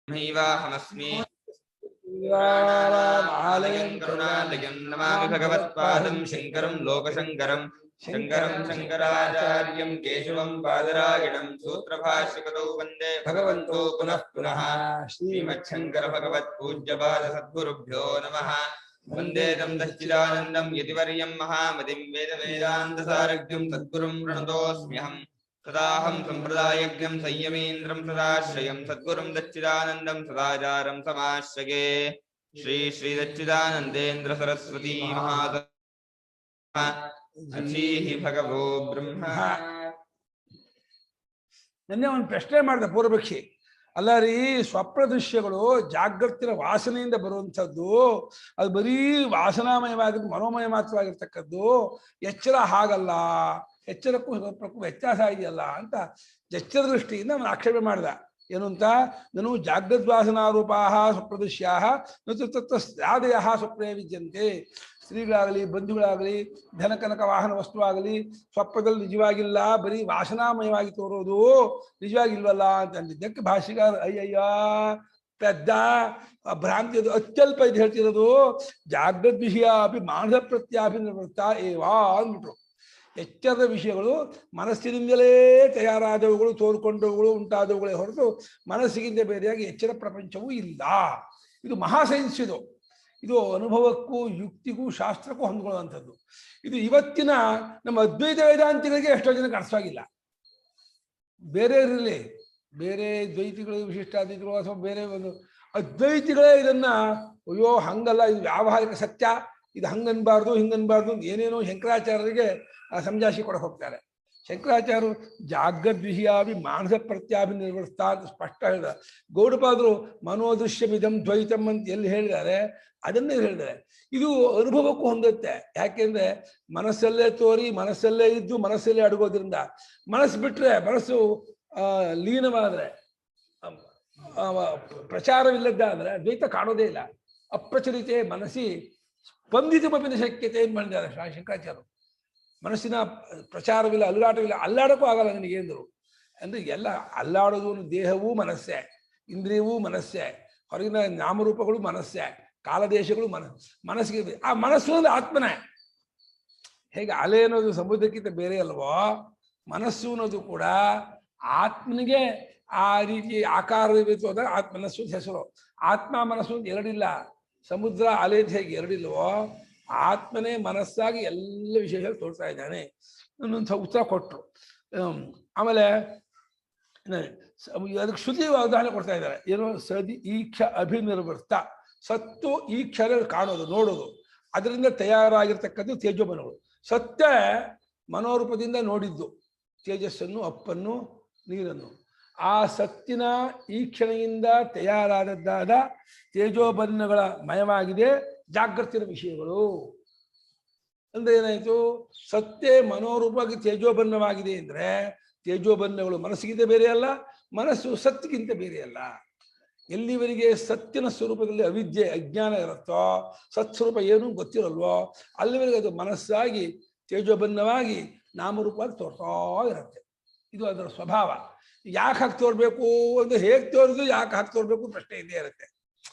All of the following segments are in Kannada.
नैवाहमस्मि करुणालयं नमामि भगवत्पादं शङ्करं लोकशङ्करं शङ्कराचार्यं केशवं बादरायणं सूत्रभाष्यकृतौ वन्दे भगवन्तो पुनः पुनः श्रीमच्छङ्करभगवत्पूज्यपादसद्गुरुभ्यो नमः। वन्दे तं सच्चिदानन्दं यतिवर्यं महामतिं वेदवेदान्तसारज्ञं सद्गुरुं प्रणतोऽस्म्यहम्। तदाहं सम्प्रदायज्ञं संयमीन्द्रं सदाश्रयं सद्गुरुं दच्चिदानन्दं सदाचारं समाश्रये। श्री श्री दच्चिदानन्देन्द्र सरस्वती महाधीः भगवो ब्रह्म। ನಿನ್ನೆ ಒಂದು ಪ್ರಶ್ನೆ ಮಾಡಿದೆ ಪೂರ್ವಪಕ್ಷಿ. ಅಲ್ಲ ರೀ, ಸ್ವಪ್ನ ದೃಶ್ಯಗಳು ಜಾಗೃತಿನ ವಾಸನೆಯಿಂದ ಬರುವಂಥದ್ದು, ಅದು ಬರೀ ವಾಸನಾಮಯವಾಗಿದ್ದು ಮನೋಮಯ ಮಾತ್ರವಾಗಿರ್ತಕ್ಕದ್ದು. ಎಚ್ಚರ ಹಾಗಲ್ಲ, ಎಚ್ಚರಕ್ಕೂ ಸ್ವಪ್ನಕ್ಕೂ ವ್ಯತ್ಯಾಸ ಇದೆಯಲ್ಲ ಅಂತ ಎಚ್ಚರ ದೃಷ್ಟಿಯಿಂದ ಅವನು ಆಕ್ಷೇಪ ಮಾಡಿದ. ಏನು ಅಂತ, ನಾನು ಜಾಗೃದ್ವಾಸನಾರೂಪಾ ಸ್ವಪ್ನದೃಶ್ಯಾ ತತ್ರಾದಯ ಸ್ವಪ್ನೇ ವಿದ್ಯಂತೆ. ಸ್ತ್ರೀಗಳಾಗಲಿ ಬಂಧುಗಳಾಗಲಿ ಧನಕನಕ ವಾಹನ ವಸ್ತುವಾಗಲಿ ಸ್ವಪ್ನದಲ್ಲಿ ನಿಜವಾಗಿಲ್ಲ, ಬರೀ ವಾಸನಾಮಯವಾಗಿ ತೋರೋದು, ನಿಜವಾಗಿಲ್ವಲ್ಲ ಅಂತ ಅಂದಿದ್ದಕ್ಕೆ ಭಾಷಿಗಾರ ಅಯ್ಯಯ್ಯ ಪೆದ್ದ ಭ್ರಾಂತಿ, ಅದು ಅತ್ಯಲ್ಪ ಇದು ಹೇಳ್ತಿರೋದು. ಜಾಗೃತ್ ವಿಷಯ ಅಪಿ ಮಾನಸ ಪ್ರತ್ಯಾಭಿನಿವೃತ್ತ ಏವಾ ಅಂದ್ಬಿಟ್ರು. ಎಚ್ಚರದ ವಿಷಯಗಳು ಮನಸ್ಸಿನಿಂದಲೇ ತಯಾರಾದವುಗಳು, ತೋರ್ಕೊಂಡವುಗಳು, ಉಂಟಾದವುಗಳೇ ಹೊರತು ಮನಸ್ಸಿಗಿಂತ ಬೇರೆಯಾಗಿ ಎಚ್ಚರ ಪ್ರಪಂಚವೂ ಇಲ್ಲ. ಇದು ಮಹಾಸೈನ್ಸ್. ಇದು ಅನುಭವಕ್ಕೂ ಯುಕ್ತಿಗೂ ಶಾಸ್ತ್ರಕ್ಕೂ ಹೊಂದ್ಕೊಳ್ಳುವಂಥದ್ದು. ಇದು ಇವತ್ತಿನ ನಮ್ಮ ಅದ್ವೈತ ವೇದಾಂತಿಗಳಿಗೆ ಎಷ್ಟೋ ಜನಕ್ಕೆ ಅರ್ಥವಾಗಿಲ್ಲ. ಬೇರೆ ಇರಲಿ, ಬೇರೆ ದ್ವೈತಿಗಳು ವಿಶಿಷ್ಟಾದ್ವೈತಿಗಳು ಅಥವಾ ಬೇರೆ ಒಂದು ಅದ್ವೈತಿಗಳೇ ಇದನ್ನ ಅಯ್ಯೋ ಹಂಗಲ್ಲ, ಇದು ವ್ಯಾವಹಾರಿಕ ಸತ್ಯ, ಇದು ಹಂಗನ್ಬಾರ್ದು ಹಿಂಗನ್ಬಾರ್ದು ಏನೇನೋ ಶಂಕರಾಚಾರ್ಯರಿಗೆ ಸಮಜಾಯಿಷಿ ಕೊಡಕ್ಕೆ ಹೋಗ್ತಾರೆ. ಶಂಕರಾಚಾರ್ಯರು ಜಾಗದ್ವಿಷಯಾಭಿ ಮಾನಸ ಪ್ರತ್ಯಾಭಿನಿವೃತ್ತ ಅಂತ ಸ್ಪಷ್ಟ ಹೇಳಿದ. ಗೌಡಪಾದರು ಮನೋದೃಶ್ಯಮಿದಂ ದ್ವೈತಂ ಅಂತ ಎಲ್ಲಿ ಹೇಳಿದ್ದಾರೆ ಅದನ್ನೇ ಹೇಳಿದ್ದಾರೆ. ಇದು ಅನುಭವಕ್ಕೂ ಹೊಂದುತ್ತೆ. ಯಾಕೆಂದ್ರೆ ಮನಸ್ಸಲ್ಲೇ ತೋರಿ ಮನಸ್ಸಲ್ಲೇ ಇದ್ದು ಮನಸ್ಸಲ್ಲೇ ಅಡಗೋದ್ರಿಂದ, ಮನಸ್ಸು ಬಿಟ್ರೆ, ಮನಸ್ಸು ಲೀನವಾದ್ರೆ, ಪ್ರಚಾರವಿಲ್ಲದ್ದಾದ್ರೆ ದ್ವೈತ ಕಾಣೋದೇ ಇಲ್ಲ. ಅಪ್ರಚರಿತೆ ಮನಸ್ಸಿ ಸ್ಪಂದಿತ ಮಪಿನ ಶಕ್ಯತೆ ಏನು ಮಾಡಿದ್ದಾರೆ ಶಂಕರಾಚಾರ್ಯರು. ಮನಸ್ಸಿನ ಪ್ರಚಾರವಿಲ್ಲ, ಅಲ್ಲಾಟವಿಲ್ಲ, ಅಲ್ಲಾಡಕ್ಕೂ ಆಗಲ್ಲ ನನಗೆ ಅಂದರು. ಅಂದ್ರೆ ಎಲ್ಲ ಅಲ್ಲಾಡೋದು ದೇಹವೂ ಮನಸ್ಸೇ, ಇಂದ್ರಿಯವೂ ಮನಸ್ಸೇ, ಹೊರಗಿನ ನಾಮರೂಪಗಳು ಮನಸ್ಸೇ, ಕಾಲದೇಶಗಳು ಮನಸ್ಸಿಗೆ. ಆ ಮನಸ್ಸು ಅಂದ್ರೆ ಆತ್ಮನೇ. ಹೇಗೆ ಅಲೆ ಅನ್ನೋದು ಸಮುದ್ರಕ್ಕಿಂತ ಬೇರೆ ಅಲ್ವೋ, ಮನಸ್ಸು ಅನ್ನೋದು ಕೂಡ ಆತ್ಮನಿಗೆ ಆ ರೀತಿ ಆಕಾರವಿತ್ತು ಹೋದಾಗ ಮನಸ್ಸು ಹೆಸರು. ಆತ್ಮ ಮನಸ್ಸು ಅಂತ ಎರಡಿಲ್ಲ. ಸಮುದ್ರ ಅಲೆ ಹೇಗೆ ಎರಡಿಲ್ವೋ, ಆತ್ಮನೇ ಮನಸ್ಸಾಗಿ ಎಲ್ಲ ವಿಶೇಷಗಳು ತೋರ್ತಾ ಇದ್ದಾನೆ ಅನ್ನೊಂಥ ಉತ್ತರ ಕೊಟ್ಟರು. ಆಮೇಲೆ ಅದಕ್ಕೆ ಶ್ರುತಿ ಉದಾಹರಣೆ ಕೊಡ್ತಾ ಇದ್ದಾರೆ. ಏನು, ಸದಿ ಈಕ್ಷ ಅಭಿನಿರ್ವೃತ್ತ. ಸತ್ತು ಈಕ್ಷರ ಕಾಣೋದು, ನೋಡೋದು, ಅದರಿಂದ ತಯಾರಾಗಿರ್ತಕ್ಕಂಥ ತೇಜೋಬನಗಳು. ಸತ್ಯ ಮನೋರೂಪದಿಂದ ನೋಡಿದ್ದು ತೇಜಸ್ಸನ್ನು, ಅಪ್ಪನ್ನು, ನೀರನ್ನು. ಆ ಸತ್ತಿನ ಈಕ್ಷಣೆಯಿಂದ ತಯಾರಾದದ್ದಾದ ತೇಜೋಬನ್ನಗಳ ಮಯವಾಗಿದೆ ಜಾಗೃತಿನ ವಿಷಯಗಳು. ಅಂದ್ರೆ ಏನಾಯ್ತು, ಸತ್ಯ ಮನೋರೂಪವಾಗಿ ತೇಜೋಬನ್ನವಾಗಿದೆ ಅಂದ್ರೆ ತೇಜೋಬನ್ನಗಳು ಮನಸ್ಸಿಗಿಂತ ಬೇರೆ ಅಲ್ಲ, ಮನಸ್ಸು ಸತ್ತಿಗಿಂತ ಬೇರೆ ಅಲ್ಲ. ಎಲ್ಲಿವರೆಗೆ ಸತ್ಯನ ಸ್ವರೂಪದಲ್ಲಿ ಅವಿದ್ಯೆ ಅಜ್ಞಾನ ಇರುತ್ತೋ, ಸತ್ಸ್ವರೂಪ ಏನೂ ಗೊತ್ತಿರಲ್ವೋ, ಅಲ್ಲಿವರೆಗೆ ಅದು ಮನಸ್ಸಾಗಿ ತೇಜೋಬನ್ನವಾಗಿ ನಾಮರೂಪವಾಗಿ ತೋರ್ತಾ ಇರುತ್ತೆ. ಇದು ಅದರ ಸ್ವಭಾವ. ಯಾಕೆ ಹಾಕಿ ತೋರ್ಬೇಕು ಅಂದ್ರೆ, ಹೇಗೆ ತೋರಿದ್ರು ಯಾಕೆ ಹಾಕಿ ತೋರ್ಬೇಕು ಪ್ರಶ್ನೆ ಇದ್ದೇ ಇರುತ್ತೆ.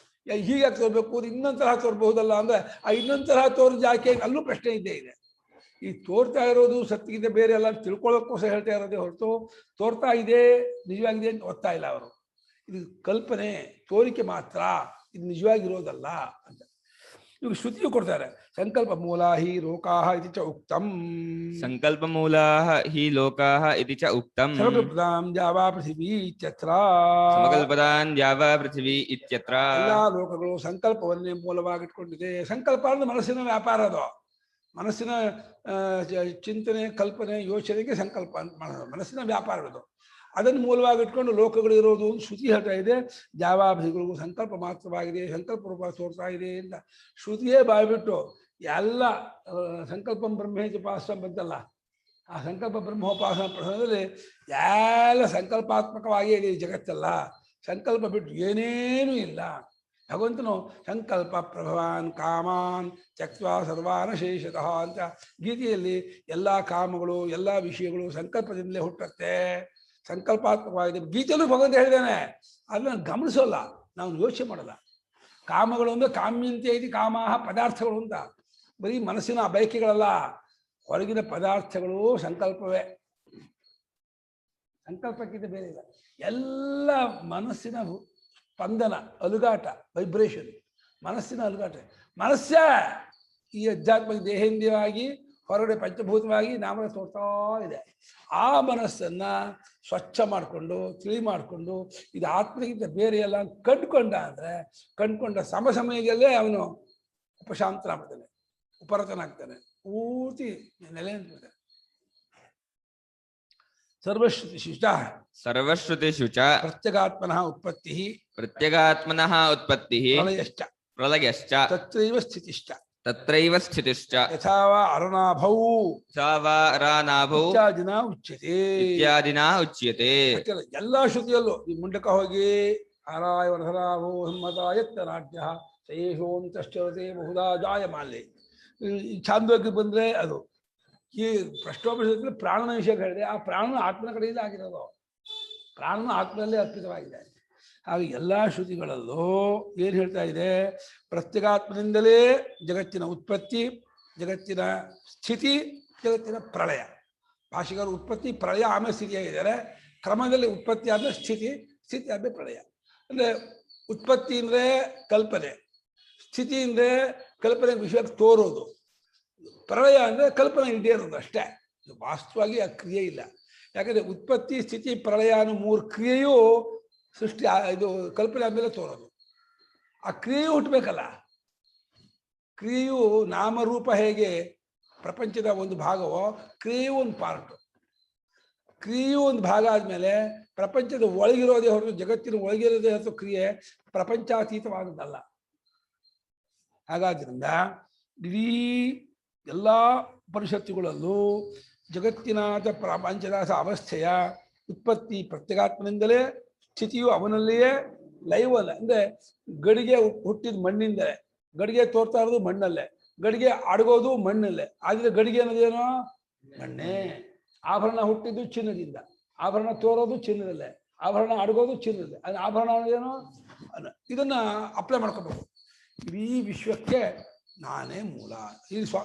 ಹೀಗೆ ತೋರ್ಬೇಕು, ಇನ್ನೊಂದು ತರಹ ತೋರ್ಬಹುದಲ್ಲ ಅಂದ್ರೆ ಆ ಇನ್ನೊಂದು ತರಹ ತೋರಿದ್ ಯಾಕೆ, ಅಲ್ಲೂ ಪ್ರಶ್ನೆ ಇದ್ದೇ ಇದೆ. ಈ ತೋರ್ತಾ ಇರೋದು ಸತ್ತಿಗಿಂತ ಬೇರೆ ಅಲ್ಲ ತಿಳ್ಕೊಳ್ಳೋಕ್ಕೋಸ್ಕರ ಹೇಳ್ತಾ ಇರೋದೇ ಹೊರತು ತೋರ್ತಾ ಇದೆ ನಿಜವಾಗಿದೆ ಅಂತ ಓದ್ತಾ ಇಲ್ಲ ಅವರು. ಇದು ಕಲ್ಪನೆ, ತೋರಿಕೆ ಮಾತ್ರ, ಇದು ನಿಜವಾಗಿರೋದಲ್ಲ ಅಂತ ಇವಾಗ ಶ್ರುತಿಯು ಕೊಡ್ತಾರೆ. ಸಂಕಲ್ಪ ಮೂಲಾ ಹಿ ಲೋಕಾಹ ಇತಿ ಚ ಉಕ್ತಂ. ಸಂಕಲ್ಪ ಮೂಲಾ ಹಿ ಲೋಕಾಹ ಇತಿ ಚ ಉಕ್ತಂ. ಸಮಕಲ್ಪದಾಂ ದ್ಯಾವಾ ಪೃಥಿವೀ ಇತ್ಯತ್ರ. ಸಮಕಲ್ಪದಾಂ ದ್ಯಾವಾ ಪೃಥಿವೀ ಇತ್ಯತ್ರ. ಎಲ್ಲಾ ಲೋಕಗಳು ಸಂಕಲ್ಪವನ್ನೇ ಮೂಲವಾಗಿಟ್ಕೊಂಡಿದೆ. ಸಂಕಲ್ಪ ಅಂದ್ರೆ ಮನಸ್ಸಿನ ವ್ಯಾಪಾರ. ಅದು ಮನಸ್ಸಿನ ಚಿಂತನೆ, ಕಲ್ಪನೆ, ಯೋಚನೆಗೆ ಸಂಕಲ್ಪ ಅಂತ ಮನಸ್ಸಿನ ವ್ಯಾಪಾರಗಳು. ಅದನ್ನು ಮೂಲವಾಗಿಟ್ಕೊಂಡು ಲೋಕಗಳು ಇರೋದು ಶ್ರುತಿ ಹೇಳ್ತಾ ಇದೆ. ಜಾವಾಭಿಗಳಿಗೂ ಸಂಕಲ್ಪ ಮಾತ್ರವಾಗಿದೆ, ಸಂಕಲ್ಪ ರೂಪ ತೋರ್ತಾ ಇದೆ ಅಂತ ಶ್ರುತಿಯೇ ಬಾಯ್ಬಿಟ್ಟು ಎಲ್ಲ ಸಂಕಲ್ಪಂ ಬ್ರಹ್ಮೇತ್ಯುಪಾಸನ ಬಂತಲ್ಲ, ಆ ಸಂಕಲ್ಪ ಬ್ರಹ್ಮೋಪಾಸನ ಪ್ರಸಂಗದಲ್ಲಿ ಎಲ್ಲ ಸಂಕಲ್ಪಾತ್ಮಕವಾಗಿಯೇ ಇದೆ ಈ ಜಗತ್ತೆಲ್ಲ. ಸಂಕಲ್ಪ ಬಿಟ್ಟು ಏನೇನೂ ಇಲ್ಲ. ಭಗವಂತನು ಸಂಕಲ್ಪ ಪ್ರಭವಾನ್ ಕಾಮಾನ್ ತ್ಯಕ್ತ್ವಾ ಸರ್ವಾನ್ ಶೇಷತಃ ಅಂತ ಗೀತೆಯಲ್ಲಿ ಎಲ್ಲ ಕಾಮಗಳು, ಎಲ್ಲ ವಿಷಯಗಳು ಸಂಕಲ್ಪದಿಂದಲೇ ಹುಟ್ಟುತ್ತೆ, ಸಂಕಲ್ಪಾತ್ಮಕವಾಗಿದೆ. ಗೀತೆಯಲ್ಲೂ ಭಗವಂತ ಹೇಳಿದ್ದಾನೆ, ಅದನ್ನ ಗಮನಿಸೋಲ್ಲ. ನಾವು ಯೋಚನೆ ಮಾಡಲ್ಲ. ಕಾಮಗಳು ಅಂದ್ರೆ ಕಾಮ್ಯಂತೆ ಐತಿ ಕಾಮಾಹ ಪದಾರ್ಥಗಳು ಅಂತ, ಬರೀ ಮನಸ್ಸಿನ ಬಯಕೆಗಳಲ್ಲ. ಹೊರಗಿನ ಪದಾರ್ಥಗಳು ಸಂಕಲ್ಪವೇ, ಸಂಕಲ್ಪಕ್ಕಿಂತ ಬೇರೆ ಇಲ್ಲ. ಎಲ್ಲ ಮನಸ್ಸಿನ ಸ್ಪಂದನ, ಅಲುಗಾಟ, ವೈಬ್ರೇಷನ್, ಮನಸ್ಸಿನ ಅಲುಗಾಟ. ಮನಸ್ಸೇ ಈ ಅಧ್ಯಾತ್ಮಿಕ ದೇಹೇಂದ್ರಿಯವಾಗಿ ಹೊರಗಡೆ ಪಂಚಭೂತವಾಗಿ ನಾಮನ ತೋರ್ತಾ ಇದೆ. ಆ ಮನಸ್ಸನ್ನ ಸ್ವಚ್ಛ ಮಾಡಿಕೊಂಡು ತಿಳಿ ಮಾಡಿಕೊಂಡು ಇದು ಆತ್ಮಗಿಂತ ಬೇರೆ ಎಲ್ಲ ಕಂಡುಕೊಂಡ ಅಂದ್ರೆ, ಕಂಡುಕೊಂಡ ಸಮಯದಲ್ಲೇ ಅವನು ಉಪಶಾಂತನಾಗ್ತಾನೆ, ಉಪರತನಾಗ್ತಾನೆ, ಪೂರ್ತಿ ನೆಲೆ ನಿಂತಿರ್ತಾನೆ. ಸರ್ವಶ್ರುತಿಷು ಚ ಪ್ರತ್ಯಗಾತ್ಮನಃ ಉತ್ಪತ್ತಿ ಪ್ರತ್ಯಗಾತ್ಮನಃ ಉತ್ಪತ್ತಿ ಪ್ರಳಯಶ್ಚ ಪ್ರಳಯಶ್ಚ ತತ್ರೈವ ಸ್ಥಿತಿಶ್ಚ ತತ್ರೈವ ಸ್ಥಿತಿಶ್ಚ ಯಥಾ ವಾ ಅರುಣಾಭೌ ಸಾವಾರಾನಾಭೌ ಇತ್ಯಾದಿನ ಉಚ್ಯತೆ. ಇತ್ಯಾದಿನಾ ಉಚ್ಯತೆ. ಎಲ್ಲ ಶ್ರುತಿಯಲ್ಲೂ ಈ ಮುಂಡಕ ಹೋಗಿ ಆರಾಯ ವರಧರಾಭೋ ಹಿಮ್ಮತಾಯತ್ತನಾಟ್ಯ ಶೇಷೋಂತಶ್ಚರತೆ ಬಹುಧಾ ಜಾಯಮಾಲೆ. ಈ ಛಾಂದೋಗ್ಯ ಬಂದ್ರೆ ಅದು ಈ ಪ್ರಶ್ನೋಪನಿಷತ್ತಲ್ಲಿ ಪ್ರಾಣನ ವಿಷಯ ಹೇಳಿದೆ. ಆ ಪ್ರಾಣನ ಆತ್ಮನ ಕಡೆಯಿಂದ ಆಗಿರೋದು, ಪ್ರಾಣನ ಆತ್ಮನಲ್ಲೇ ಅರ್ಪಿತವಾಗಿದೆ. ಹಾಗೆ ಎಲ್ಲ ಶ್ರುತಿಗಳಲ್ಲೂ ಏನು ಹೇಳ್ತಾ ಇದೆ? ಪ್ರತ್ಯಗಾತ್ಮನಿಂದಲೇ ಜಗತ್ತಿನ ಉತ್ಪತ್ತಿ, ಜಗತ್ತಿನ ಸ್ಥಿತಿ, ಜಗತ್ತಿನ ಪ್ರಳಯ. ಭಾಷಿಕರು ಉತ್ಪತ್ತಿ ಪ್ರಳಯ ಆಮೇಲೆ ಸ್ಥಿತಿಯಾಗಿದ್ದಾರೆ. ಕ್ರಮದಲ್ಲಿ ಉತ್ಪತ್ತಿ ಆದಮೇಲೆ ಸ್ಥಿತಿ, ಸ್ಥಿತಿ ಆದಮೇಲೆ ಪ್ರಳಯ. ಅಂದರೆ ಉತ್ಪತ್ತಿ ಅಂದರೆ ಕಲ್ಪನೆ, ಸ್ಥಿತಿ ಅಂದರೆ ಕಲ್ಪನೆ ವಿಷಯಕ್ಕೆ ತೋರೋದು, ಪ್ರಳಯ ಅಂದರೆ ಕಲ್ಪನೆ ಇಲ್ಲದೆ ಇರೋದು ಅಷ್ಟೇ. ವಾಸ್ತವವಾಗಿ ಆ ಕ್ರಿಯೆ ಇಲ್ಲ. ಯಾಕಂದರೆ ಉತ್ಪತ್ತಿ ಸ್ಥಿತಿ ಪ್ರಳಯ ಅನ್ನೋ 3 ಕ್ರಿಯೆಯೂ ಸೃಷ್ಟಿ ಇದು ಕಲ್ಪನೆ ಆದಮೇಲೆ ತೋರೋದು. ಆ ಕ್ರಿಯೆಯೂ ಹುಟ್ಟಬೇಕಲ್ಲ. ಕ್ರಿಯೆಯು ನಾಮರೂಪ ಹೇಗೆ ಪ್ರಪಂಚದ ಒಂದು ಭಾಗವೋ, ಕ್ರಿಯೆಯೂ ಒಂದು ಪಾರ್ಟು. ಕ್ರಿಯೆಯೂ ಒಂದು ಭಾಗ ಆದಮೇಲೆ ಪ್ರಪಂಚದ ಒಳಗಿರೋದೇ ಹೊರತು, ಜಗತ್ತಿನ ಒಳಗಿರೋದೇ ಹೊರತು ಕ್ರಿಯೆ ಪ್ರಪಂಚಾತೀತವಾದದ್ದಲ್ಲ. ಹಾಗಾದ್ರಿಂದ ಇಡೀ ಎಲ್ಲ ಪರಿಷತ್ತುಗಳಲ್ಲೂ ಜಗತ್ತಿನಾದ ಪ್ರಪಂಚದಾಸ ಅವಸ್ಥೆಯ ಉತ್ಪತ್ತಿ ಪ್ರತ್ಯಗಾತ್ಮನಿಂದಲೇ, ಸ್ಥಿತಿಯು ಅವನಲ್ಲಿಯೇ, ಲೈವ್ ಅಲ್ಲ. ಅಂದರೆ ಗಡಿಗೆ ಹುಟ್ಟಿದ ಮಣ್ಣಿಂದಲೇ, ಗಡಿಗೆ ತೋರ್ತಾ ಇರೋದು ಮಣ್ಣಲ್ಲೇ, ಗಡಿಗೆ ಅಡಗೋದು ಮಣ್ಣಲ್ಲೇ. ಆದರೆ ಗಡಿಗೆ ಅನ್ನೋದೇನೋ ಮಣ್ಣೇ. ಆಭರಣ ಹುಟ್ಟಿದ್ದು ಚಿನ್ನದಿಂದ, ಆಭರಣ ತೋರೋದು ಚಿನ್ನದಲ್ಲೇ, ಆಭರಣ ಅಡಗೋದು ಚಿನ್ನದಲ್ಲೇ. ಅದು ಆಭರಣ ಅನ್ನೋದೇನೋ ಇದನ್ನ ಅಪ್ಲೈ ಮಾಡ್ಕೋಬೇಕು. ಇಡೀ ವಿಶ್ವಕ್ಕೆ ನಾನೇ ಮೂಲ.